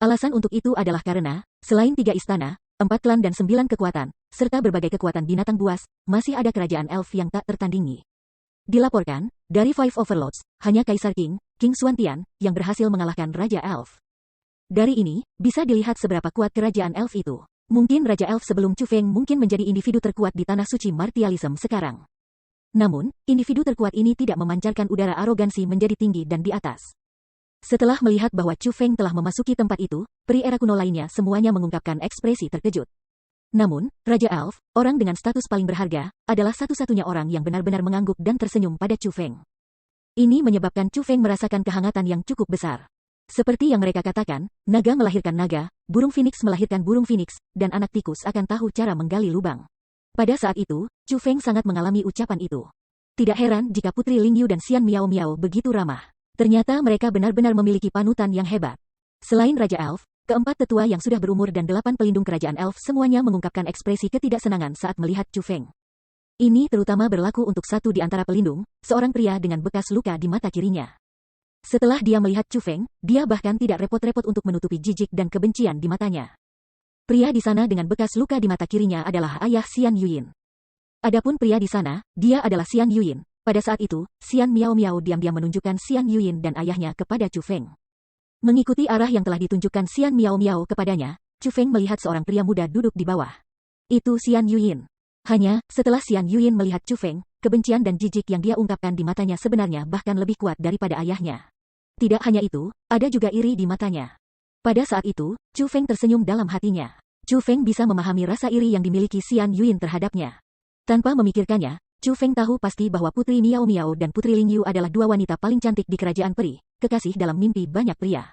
Alasan untuk itu adalah karena, selain 3 istana, 4 klan dan 9 kekuatan, serta berbagai kekuatan binatang buas, masih ada kerajaan elf yang tak tertandingi. Dilaporkan, dari 5 Overlords, hanya Kaisar King Xuantian, yang berhasil mengalahkan Raja Elf. Dari ini, bisa dilihat seberapa kuat kerajaan elf itu. Mungkin Raja Elf sebelum Chu Feng mungkin menjadi individu terkuat di tanah suci martialism sekarang. Namun, individu terkuat ini tidak memancarkan udara arogansi menjadi tinggi dan di atas. Setelah melihat bahwa Chu Feng telah memasuki tempat itu, peri era kuno lainnya semuanya mengungkapkan ekspresi terkejut. Namun, Raja Elf, orang dengan status paling berharga, adalah satu-satunya orang yang benar-benar mengangguk dan tersenyum pada Chu Feng. Ini menyebabkan Chu Feng merasakan kehangatan yang cukup besar. Seperti yang mereka katakan, naga melahirkan naga, burung phoenix melahirkan burung phoenix, dan anak tikus akan tahu cara menggali lubang. Pada saat itu, Chu Feng sangat mengalami ucapan itu. Tidak heran jika Putri Lingyu dan Xian Miao Miao begitu ramah. Ternyata mereka benar-benar memiliki panutan yang hebat. Selain Raja Elf, keempat tetua yang sudah berumur dan 8 pelindung kerajaan Elf semuanya mengungkapkan ekspresi ketidaksenangan saat melihat Chu Feng. Ini terutama berlaku untuk satu di antara pelindung, seorang pria dengan bekas luka di mata kirinya. Setelah dia melihat Chu Feng, dia bahkan tidak repot-repot untuk menutupi jijik dan kebencian di matanya. Pria di sana dengan bekas luka di mata kirinya adalah ayah Xian Yuyin. Adapun pria di sana, dia adalah Xian Yuyin. Pada saat itu, Xian Miao Miao diam-diam menunjukkan Xian Yuyin dan ayahnya kepada Chu Feng. Mengikuti arah yang telah ditunjukkan Xian Miao Miao kepadanya, Chu Feng melihat seorang pria muda duduk di bawah. Itu Xian Yuyin. Hanya, setelah Xian Yuyin melihat Chu Feng, kebencian dan jijik yang dia ungkapkan di matanya sebenarnya bahkan lebih kuat daripada ayahnya. Tidak hanya itu, ada juga iri di matanya. Pada saat itu, Chu Feng tersenyum dalam hatinya. Chu Feng bisa memahami rasa iri yang dimiliki Xian Yuyin terhadapnya. Tanpa memikirkannya, Chu Feng tahu pasti bahwa Putri Miao Miao dan Putri Lingyu adalah dua wanita paling cantik di kerajaan peri, kekasih dalam mimpi banyak pria.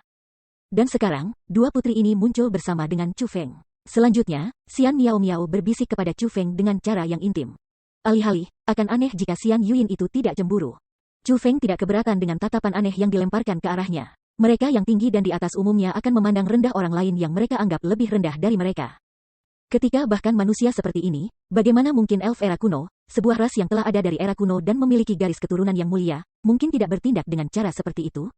Dan sekarang, dua putri ini muncul bersama dengan Chu Feng. Selanjutnya, Xian Miao Miao berbisik kepada Chu Feng dengan cara yang intim. Alih-alih, akan aneh jika Xian Yuyin itu tidak cemburu. Chu Feng tidak keberatan dengan tatapan aneh yang dilemparkan ke arahnya. Mereka yang tinggi dan di atas umumnya akan memandang rendah orang lain yang mereka anggap lebih rendah dari mereka. Ketika bahkan manusia seperti ini, bagaimana mungkin elf era kuno, sebuah ras yang telah ada dari era kuno dan memiliki garis keturunan yang mulia, mungkin tidak bertindak dengan cara seperti itu?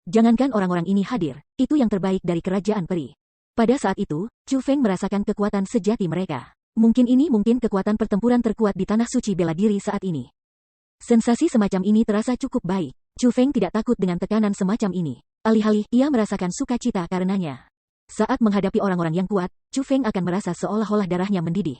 Jangankan orang-orang ini hadir, itu yang terbaik dari kerajaan peri. Pada saat itu, Chu Feng merasakan kekuatan sejati mereka. Mungkin kekuatan pertempuran terkuat di tanah suci bela diri saat ini. Sensasi semacam ini terasa cukup baik. Chu Feng tidak takut dengan tekanan semacam ini. Alih-alih, ia merasakan sukacita karenanya. Saat menghadapi orang-orang yang kuat, Chu Feng akan merasa seolah-olah darahnya mendidih.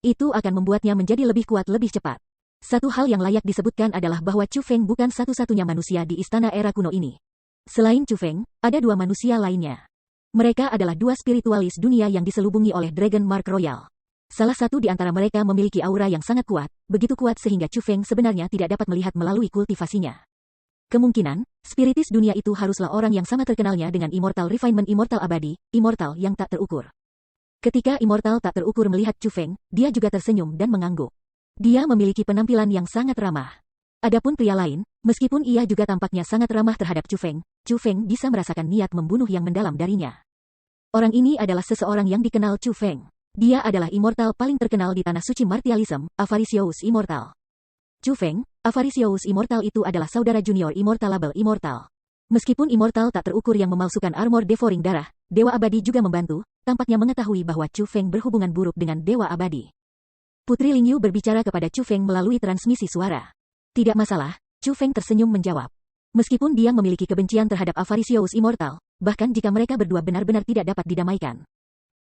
Itu akan membuatnya menjadi lebih kuat lebih cepat. Satu hal yang layak disebutkan adalah bahwa Chu Feng bukan satu-satunya manusia di istana era kuno ini. Selain Chu Feng, ada dua manusia lainnya. Mereka adalah dua spiritualis dunia yang diselubungi oleh Dragon Mark Royal. Salah satu di antara mereka memiliki aura yang sangat kuat, begitu kuat sehingga Chu Feng sebenarnya tidak dapat melihat melalui kultivasinya. Kemungkinan, spiritis dunia itu haruslah orang yang sama terkenalnya dengan Immortal Refinement Immortal Abadi, Immortal yang tak terukur. Ketika Immortal tak terukur melihat Chu Feng, dia juga tersenyum dan mengangguk. Dia memiliki penampilan yang sangat ramah. Adapun pria lain, meskipun ia juga tampaknya sangat ramah terhadap Chu Feng bisa merasakan niat membunuh yang mendalam darinya. Orang ini adalah seseorang yang dikenal Chu Feng. Dia adalah Immortal paling terkenal di tanah suci martialism, Avaricious Immortal. Chu Feng, Avaricious Immortal itu adalah saudara junior Immortal label Immortal. Meskipun Immortal tak terukur yang memalsukan armor devouring darah, Dewa Abadi juga membantu, tampaknya mengetahui bahwa Chu Feng berhubungan buruk dengan Dewa Abadi. Putri Lingyu berbicara kepada Chu Feng melalui transmisi suara. Tidak masalah, Chu Feng tersenyum menjawab. Meskipun dia memiliki kebencian terhadap Avaricious Immortal, bahkan jika mereka berdua benar-benar tidak dapat didamaikan,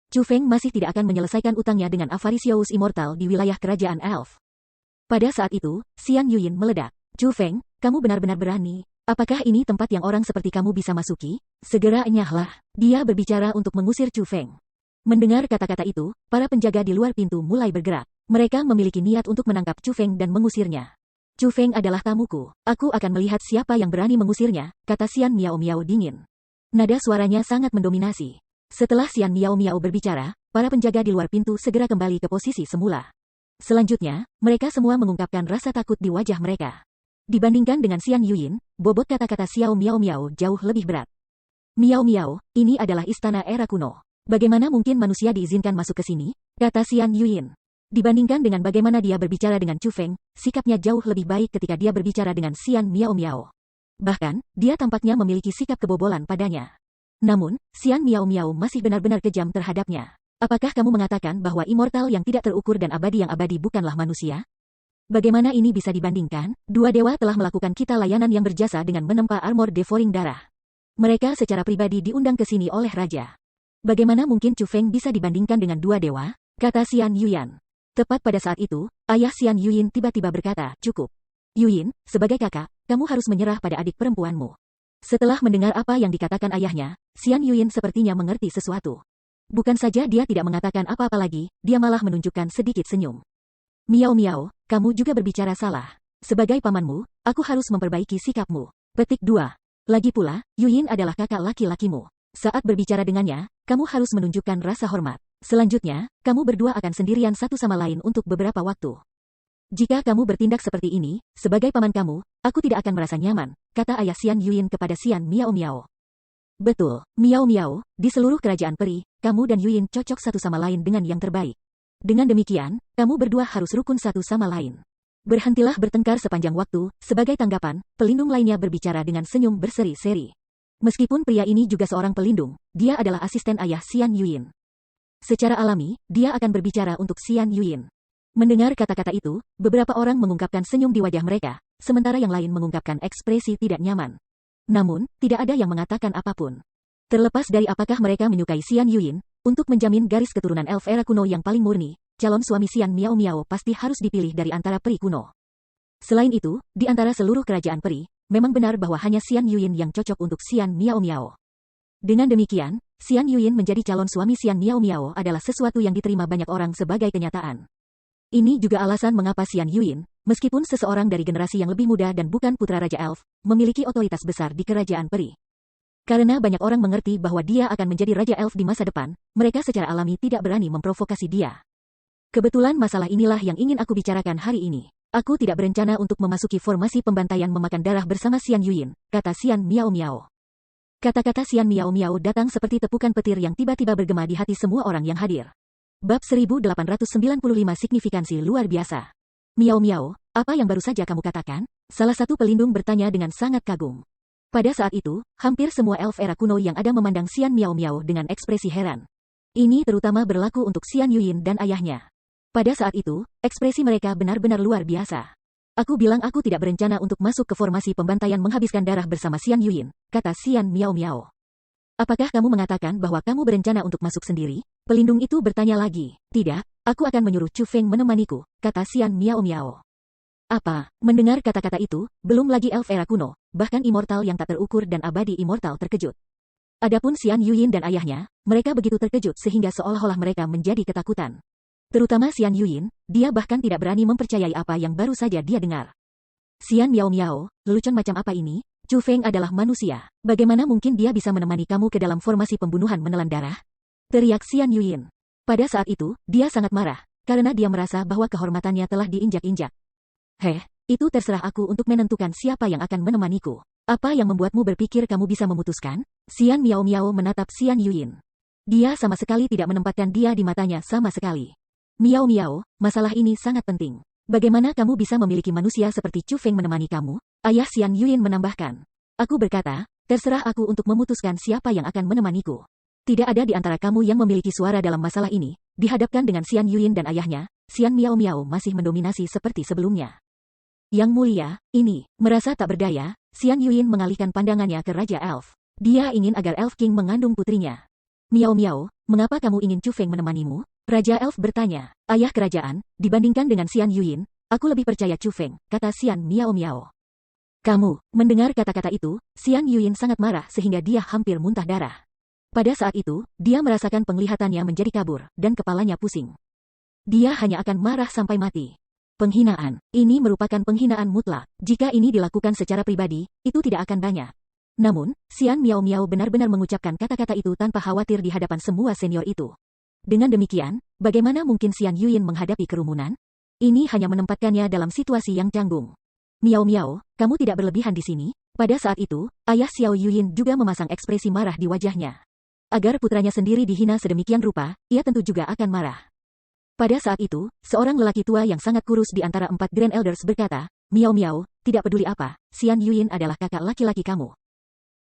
Chu Feng masih tidak akan menyelesaikan utangnya dengan Avaricious Immortal di wilayah kerajaan Elf. Pada saat itu, Xian Yuyin meledak. Chu Feng, kamu benar-benar berani. Apakah ini tempat yang orang seperti kamu bisa masuki? Segera enyahlah. Dia berbicara untuk mengusir Chu Feng. Mendengar kata-kata itu, para penjaga di luar pintu mulai bergerak. Mereka memiliki niat untuk menangkap Chu Feng dan mengusirnya. Chu Feng adalah tamuku. Aku akan melihat siapa yang berani mengusirnya, kata Xian Miao Miao dingin. Nada suaranya sangat mendominasi. Setelah Xian Miao Miao berbicara, para penjaga di luar pintu segera kembali ke posisi semula. Selanjutnya, mereka semua mengungkapkan rasa takut di wajah mereka. Dibandingkan dengan Xian Yuyin, bobot kata-kata Xiao Miao Miao jauh lebih berat. Miao Miao, ini adalah istana era kuno. Bagaimana mungkin manusia diizinkan masuk ke sini? Kata Xian Yuyin. Dibandingkan dengan bagaimana dia berbicara dengan Chu Feng, sikapnya jauh lebih baik ketika dia berbicara dengan Xian Miao Miao. Bahkan, dia tampaknya memiliki sikap kebobolan padanya. Namun, Xian Miao Miao masih benar-benar kejam terhadapnya. Apakah kamu mengatakan bahwa Immortal yang tidak terukur dan abadi yang abadi bukanlah manusia? Bagaimana ini bisa dibandingkan? Dua dewa telah melakukan kita layanan yang berjasa dengan menempa armor devouring darah. Mereka secara pribadi diundang ke sini oleh raja. Bagaimana mungkin Chu Feng bisa dibandingkan dengan dua dewa? Kata Xian Yuyan. Tepat pada saat itu, ayah Xian Yuyin tiba-tiba berkata, cukup. Yuyin, sebagai kakak, kamu harus menyerah pada adik perempuanmu. Setelah mendengar apa yang dikatakan ayahnya, Xian Yuyin sepertinya mengerti sesuatu. Bukan saja dia tidak mengatakan apa-apa lagi, dia malah menunjukkan sedikit senyum. Miao Miao, kamu juga berbicara salah. Sebagai pamanmu, aku harus memperbaiki sikapmu. Petik 2. Lagi pula, Yuyin adalah kakak laki-lakimu. Saat berbicara dengannya, kamu harus menunjukkan rasa hormat. Selanjutnya, kamu berdua akan sendirian satu sama lain untuk beberapa waktu. Jika kamu bertindak seperti ini, sebagai paman kamu, aku tidak akan merasa nyaman, kata ayah Xian Yuyin kepada Xian Miao Miao. Betul, Miao Miao, di seluruh kerajaan peri, kamu dan Yuyin cocok satu sama lain dengan yang terbaik. Dengan demikian, kamu berdua harus rukun satu sama lain. Berhentilah bertengkar sepanjang waktu, sebagai tanggapan, pelindung lainnya berbicara dengan senyum berseri-seri. Meskipun pria ini juga seorang pelindung, dia adalah asisten ayah Xian Yuyin. Secara alami, dia akan berbicara untuk Xian Yuyin. Mendengar kata-kata itu, beberapa orang mengungkapkan senyum di wajah mereka, sementara yang lain mengungkapkan ekspresi tidak nyaman. Namun, tidak ada yang mengatakan apapun. Terlepas dari apakah mereka menyukai Xian Yuyin, untuk menjamin garis keturunan elf era kuno yang paling murni, calon suami Xian Miao Miao pasti harus dipilih dari antara peri kuno. Selain itu, di antara seluruh kerajaan peri, memang benar bahwa hanya Xian Yuyin yang cocok untuk Xian Miao Miao. Dengan demikian, Xian Yuyin menjadi calon suami Xian Miao Miao adalah sesuatu yang diterima banyak orang sebagai kenyataan. Ini juga alasan mengapa Xian Yuyin, meskipun seseorang dari generasi yang lebih muda dan bukan putra Raja Elf, memiliki otoritas besar di kerajaan peri. Karena banyak orang mengerti bahwa dia akan menjadi Raja Elf di masa depan, mereka secara alami tidak berani memprovokasi dia. Kebetulan masalah inilah yang ingin aku bicarakan hari ini. Aku tidak berencana untuk memasuki formasi pembantaian memakan darah bersama Xian Yuyin, kata Xian Miao Miao. Kata-kata Xian Miao Miao datang seperti tepukan petir yang tiba-tiba bergema di hati semua orang yang hadir. Bab 1895 signifikansi luar biasa. Miao Miao, apa yang baru saja kamu katakan? Salah satu pelindung bertanya dengan sangat kagum. Pada saat itu, hampir semua elf era kuno yang ada memandang Xian Miao Miao dengan ekspresi heran. Ini terutama berlaku untuk Xian Yuyin dan ayahnya. Pada saat itu, ekspresi mereka benar-benar luar biasa. Aku bilang aku tidak berencana untuk masuk ke formasi pembantaian menghabiskan darah bersama Xian Yuyin, kata Xian Miao Miao. Apakah kamu mengatakan bahwa kamu berencana untuk masuk sendiri? Pelindung itu bertanya lagi. Tidak, aku akan menyuruh Chu Feng menemaniku, kata Xian Miao Miao. Apa? Mendengar kata-kata itu, belum lagi elf era kuno, bahkan immortal yang tak terukur dan abadi immortal terkejut. Adapun Xian Yuyin dan ayahnya, mereka begitu terkejut sehingga seolah-olah mereka menjadi ketakutan. Terutama Xian Yuyin, dia bahkan tidak berani mempercayai apa yang baru saja dia dengar. Xian Miao Miao, lelucon macam apa ini? Chu Feng adalah manusia. Bagaimana mungkin dia bisa menemani kamu ke dalam formasi pembunuhan menelan darah? Teriak Xian Yuyin. Pada saat itu, dia sangat marah, karena dia merasa bahwa kehormatannya telah diinjak-injak. Itu terserah aku untuk menentukan siapa yang akan menemaniku. Apa yang membuatmu berpikir kamu bisa memutuskan? Xian Miao Miao menatap Xian Yuyin. Dia sama sekali tidak menempatkan dia di matanya sama sekali. Miao Miao, masalah ini sangat penting. Bagaimana kamu bisa memiliki manusia seperti Chu Feng menemani kamu? Ayah Xian Yuyin menambahkan. Aku berkata, terserah aku untuk memutuskan siapa yang akan menemaniku. Tidak ada di antara kamu yang memiliki suara dalam masalah ini. Dihadapkan dengan Xian Yuyin dan ayahnya, Xian Miao Miao masih mendominasi seperti sebelumnya. Yang mulia, ini, merasa tak berdaya, Xian Yuyin mengalihkan pandangannya ke Raja Elf. Dia ingin agar Elf King mengandung putrinya. Miao Miao, mengapa kamu ingin Chu Feng menemanimu? Raja Elf bertanya. Ayah kerajaan, dibandingkan dengan Xian Yuyin, aku lebih percaya Chu Feng, kata Xian Miao Miao. Kamu, mendengar kata-kata itu, Xian Yuyin sangat marah sehingga dia hampir muntah darah. Pada saat itu, dia merasakan penglihatannya menjadi kabur, dan kepalanya pusing. Dia hanya akan marah sampai mati. Penghinaan, ini merupakan penghinaan mutlak. Jika ini dilakukan secara pribadi, itu tidak akan banyak. Namun, Xian Miao Miao benar-benar mengucapkan kata-kata itu tanpa khawatir di hadapan semua senior itu. Dengan demikian, bagaimana mungkin Xian Yuyin menghadapi kerumunan? Ini hanya menempatkannya dalam situasi yang canggung. Miao Miao, kamu tidak berlebihan di sini? Pada saat itu, ayah Xiao Yuyin juga memasang ekspresi marah di wajahnya. Agar putranya sendiri dihina sedemikian rupa, ia tentu juga akan marah. Pada saat itu, seorang lelaki tua yang sangat kurus di antara 4 Grand Elders berkata, Miao Miao, tidak peduli apa, Xian Yuyin adalah kakak laki-laki kamu.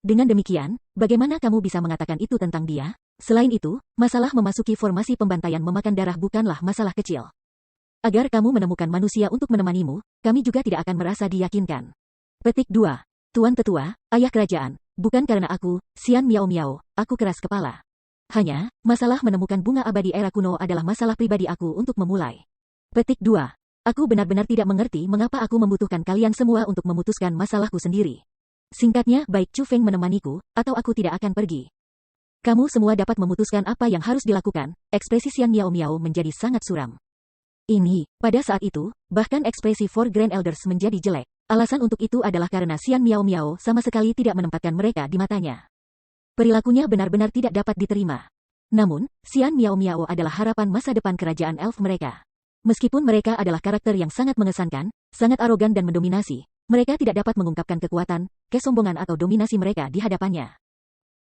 Dengan demikian, bagaimana kamu bisa mengatakan itu tentang dia? Selain itu, masalah memasuki formasi pembantaian memakan darah bukanlah masalah kecil. Agar kamu menemukan manusia untuk menemanimu, kami juga tidak akan merasa diyakinkan. Petik 2. Tuan Tetua, ayah kerajaan, bukan karena aku, Xian Miao Miao, aku keras kepala. Hanya, masalah menemukan bunga abadi era kuno adalah masalah pribadi aku untuk memulai. Petik 2. Aku benar-benar tidak mengerti mengapa aku membutuhkan kalian semua untuk memutuskan masalahku sendiri. Singkatnya, baik Chu Feng menemaniku, atau aku tidak akan pergi. Kamu semua dapat memutuskan apa yang harus dilakukan. Ekspresi Xian Miao Miao menjadi sangat suram. Pada saat itu, bahkan ekspresi Four Grand Elders menjadi jelek. Alasan untuk itu adalah karena Xian Miao Miao sama sekali tidak menempatkan mereka di matanya. Perilakunya benar-benar tidak dapat diterima. Namun, Xian Miao Miao adalah harapan masa depan kerajaan elf mereka. Meskipun mereka adalah karakter yang sangat mengesankan, sangat arogan dan mendominasi, mereka tidak dapat mengungkapkan kekuatan, kesombongan atau dominasi mereka di hadapannya.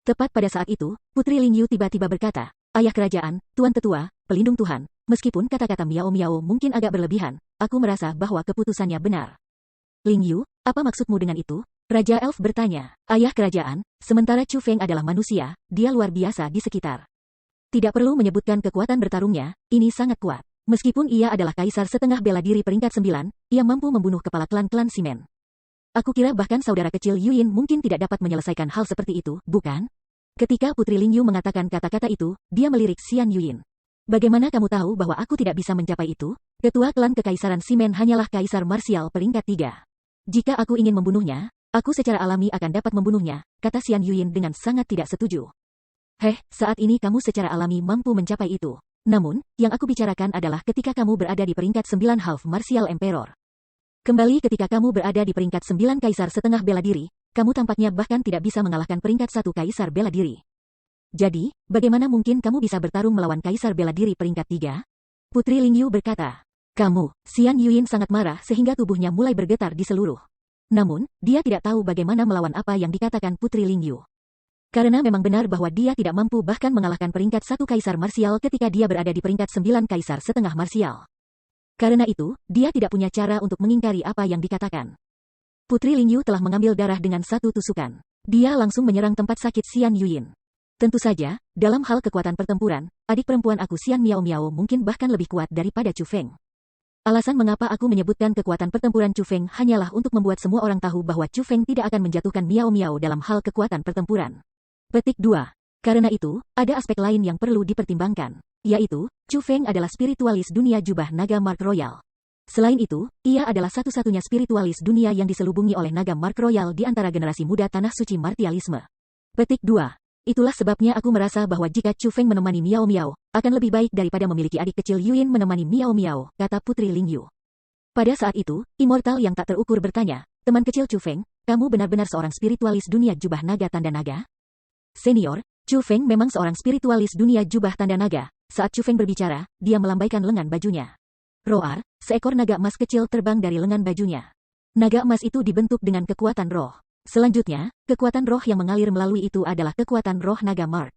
Tepat pada saat itu, Putri Lingyu tiba-tiba berkata, "Ayah kerajaan, Tuan Tetua, pelindung Tuhan, meskipun kata-kata Miao Miao mungkin agak berlebihan, aku merasa bahwa keputusannya benar." "Lingyu, apa maksudmu dengan itu?" Raja Elf bertanya. "Ayah kerajaan, sementara Chu Feng adalah manusia, dia luar biasa di sekitar. Tidak perlu menyebutkan kekuatan bertarungnya, ini sangat kuat. Meskipun ia adalah kaisar setengah bela diri peringkat 9, ia mampu membunuh kepala klan-klan Simen. Aku kira bahkan saudara kecil Yuyin mungkin tidak dapat menyelesaikan hal seperti itu, bukan?" Ketika Putri Lingyu mengatakan kata-kata itu, dia melirik Xian Yuyin. "Bagaimana kamu tahu bahwa aku tidak bisa mencapai itu? Ketua klan kekaisaran Simen hanyalah kaisar marsial peringkat 3. Jika aku ingin membunuhnya, aku secara alami akan dapat membunuhnya," kata Xian Yuyin dengan sangat tidak setuju. Saat ini kamu secara alami mampu mencapai itu. Namun, yang aku bicarakan adalah ketika kamu berada di peringkat 9 Half Martial Emperor. Kembali ketika kamu berada di peringkat 9 kaisar setengah bela diri, kamu tampaknya bahkan tidak bisa mengalahkan peringkat 1 kaisar bela diri. Jadi, bagaimana mungkin kamu bisa bertarung melawan kaisar bela diri peringkat 3? Putri Lingyu berkata. "Kamu," Xian Yuyin sangat marah sehingga tubuhnya mulai bergetar di seluruh. Namun, dia tidak tahu bagaimana melawan apa yang dikatakan Putri Lingyu. Karena memang benar bahwa dia tidak mampu bahkan mengalahkan peringkat 1 kaisar marsial ketika dia berada di peringkat 9 kaisar setengah marsial. Karena itu, dia tidak punya cara untuk mengingkari apa yang dikatakan. Putri Lingyu telah mengambil darah dengan satu tusukan. Dia langsung menyerang tempat sakit Xian Yuyin. Tentu saja, dalam hal kekuatan pertempuran, adik perempuan aku Xian Miao Miao mungkin bahkan lebih kuat daripada Chu Feng. Alasan mengapa aku menyebutkan kekuatan pertempuran Chu Feng hanyalah untuk membuat semua orang tahu bahwa Chu Feng tidak akan menjatuhkan Miao Miao dalam hal kekuatan pertempuran. Petik 2. Karena itu, ada aspek lain yang perlu dipertimbangkan, yaitu, Chu Feng adalah spiritualis dunia jubah naga Mark Royal. Selain itu, ia adalah satu-satunya spiritualis dunia yang diselubungi oleh naga Mark Royal di antara generasi muda tanah suci martialisme. Petik 2. Itulah sebabnya aku merasa bahwa jika Chu Feng menemani Miao Miao, akan lebih baik daripada memiliki adik kecil Yuyin menemani Miao Miao, kata Putri Lingyu. Pada saat itu, Immortal yang tak terukur bertanya, "Teman kecil Chu Feng, kamu benar-benar seorang spiritualis dunia jubah naga tanda naga?" "Senior, Chu Feng memang seorang spiritualis dunia jubah tanda naga." Saat Chu Feng berbicara, dia melambaikan lengan bajunya. Roar, seekor naga emas kecil terbang dari lengan bajunya. Naga emas itu dibentuk dengan kekuatan roh. Selanjutnya, kekuatan roh yang mengalir melalui itu adalah kekuatan roh naga Mark.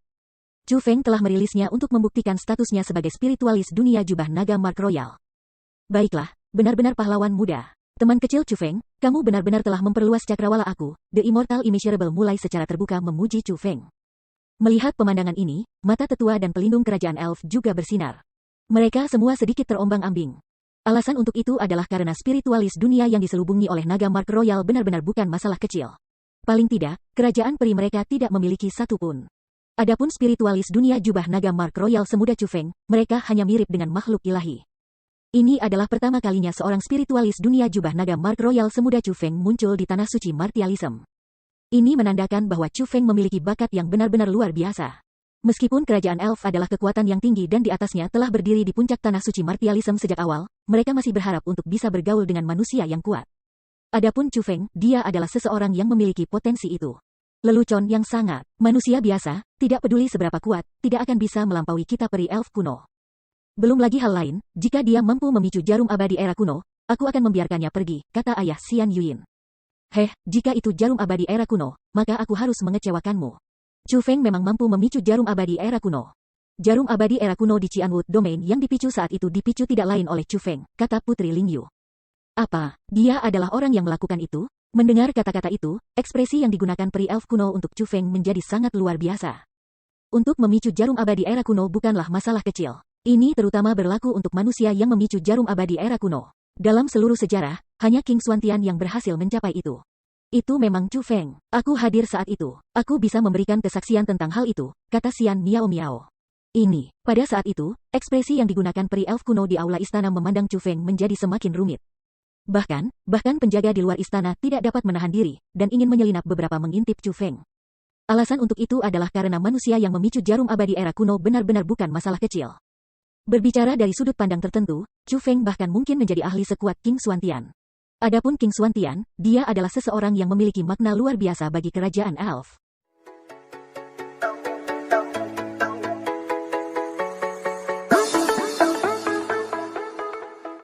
Chu Feng telah merilisnya untuk membuktikan statusnya sebagai spiritualis dunia jubah naga Mark Royal. "Baiklah, benar-benar pahlawan muda. Teman kecil Chu Feng, kamu benar-benar telah memperluas cakrawala aku." The Immortal Immeasurable mulai secara terbuka memuji Chu Feng. Melihat pemandangan ini, mata tetua dan pelindung kerajaan elf juga bersinar. Mereka semua sedikit terombang-ambing. Alasan untuk itu adalah karena spiritualis dunia yang diselubungi oleh naga Mark Royal benar-benar bukan masalah kecil. Paling tidak, kerajaan peri mereka tidak memiliki satu pun. Adapun spiritualis dunia jubah naga Mark Royal semuda Chu Feng, mereka hanya mirip dengan makhluk ilahi. Ini adalah pertama kalinya seorang spiritualis dunia jubah naga Mark Royal semuda Chu Feng muncul di tanah suci martialism. Ini menandakan bahwa Chu Feng memiliki bakat yang benar-benar luar biasa. Meskipun kerajaan elf adalah kekuatan yang tinggi dan di atasnya telah berdiri di puncak tanah suci martialism sejak awal, mereka masih berharap untuk bisa bergaul dengan manusia yang kuat. Adapun Chu Feng, dia adalah seseorang yang memiliki potensi itu. Lelucon yang sangat, manusia biasa, tidak peduli seberapa kuat, tidak akan bisa melampaui kita peri elf kuno. Belum lagi hal lain, jika dia mampu memicu jarum abadi era kuno, aku akan membiarkannya pergi, kata ayah Xian Yuyin. Jika itu jarum abadi era kuno, maka aku harus mengecewakanmu. Chu Feng memang mampu memicu jarum abadi era kuno. Jarum abadi era kuno di Qianwood Domain yang dipicu saat itu dipicu tidak lain oleh Chu Feng, kata Putri Lingyu. Apa, dia adalah orang yang melakukan itu? Mendengar kata-kata itu, ekspresi yang digunakan peri elf kuno untuk Chu Feng menjadi sangat luar biasa. Untuk memicu jarum abadi era kuno bukanlah masalah kecil. Ini terutama berlaku untuk manusia yang memicu jarum abadi era kuno. Dalam seluruh sejarah, hanya King Xuantian yang berhasil mencapai itu. Itu memang Chu Feng. Aku hadir saat itu. Aku bisa memberikan kesaksian tentang hal itu, kata Xian Miao Miao. Pada saat itu, ekspresi yang digunakan peri elf kuno di aula istana memandang Chu Feng menjadi semakin rumit. Bahkan penjaga di luar istana tidak dapat menahan diri, dan ingin menyelinap beberapa mengintip Chu Feng. Alasan untuk itu adalah karena manusia yang memicu jarum abadi era kuno benar-benar bukan masalah kecil. Berbicara dari sudut pandang tertentu, Chu Feng bahkan mungkin menjadi ahli sekuat King Xuantian. Adapun King Xuantian, dia adalah seseorang yang memiliki makna luar biasa bagi kerajaan elf.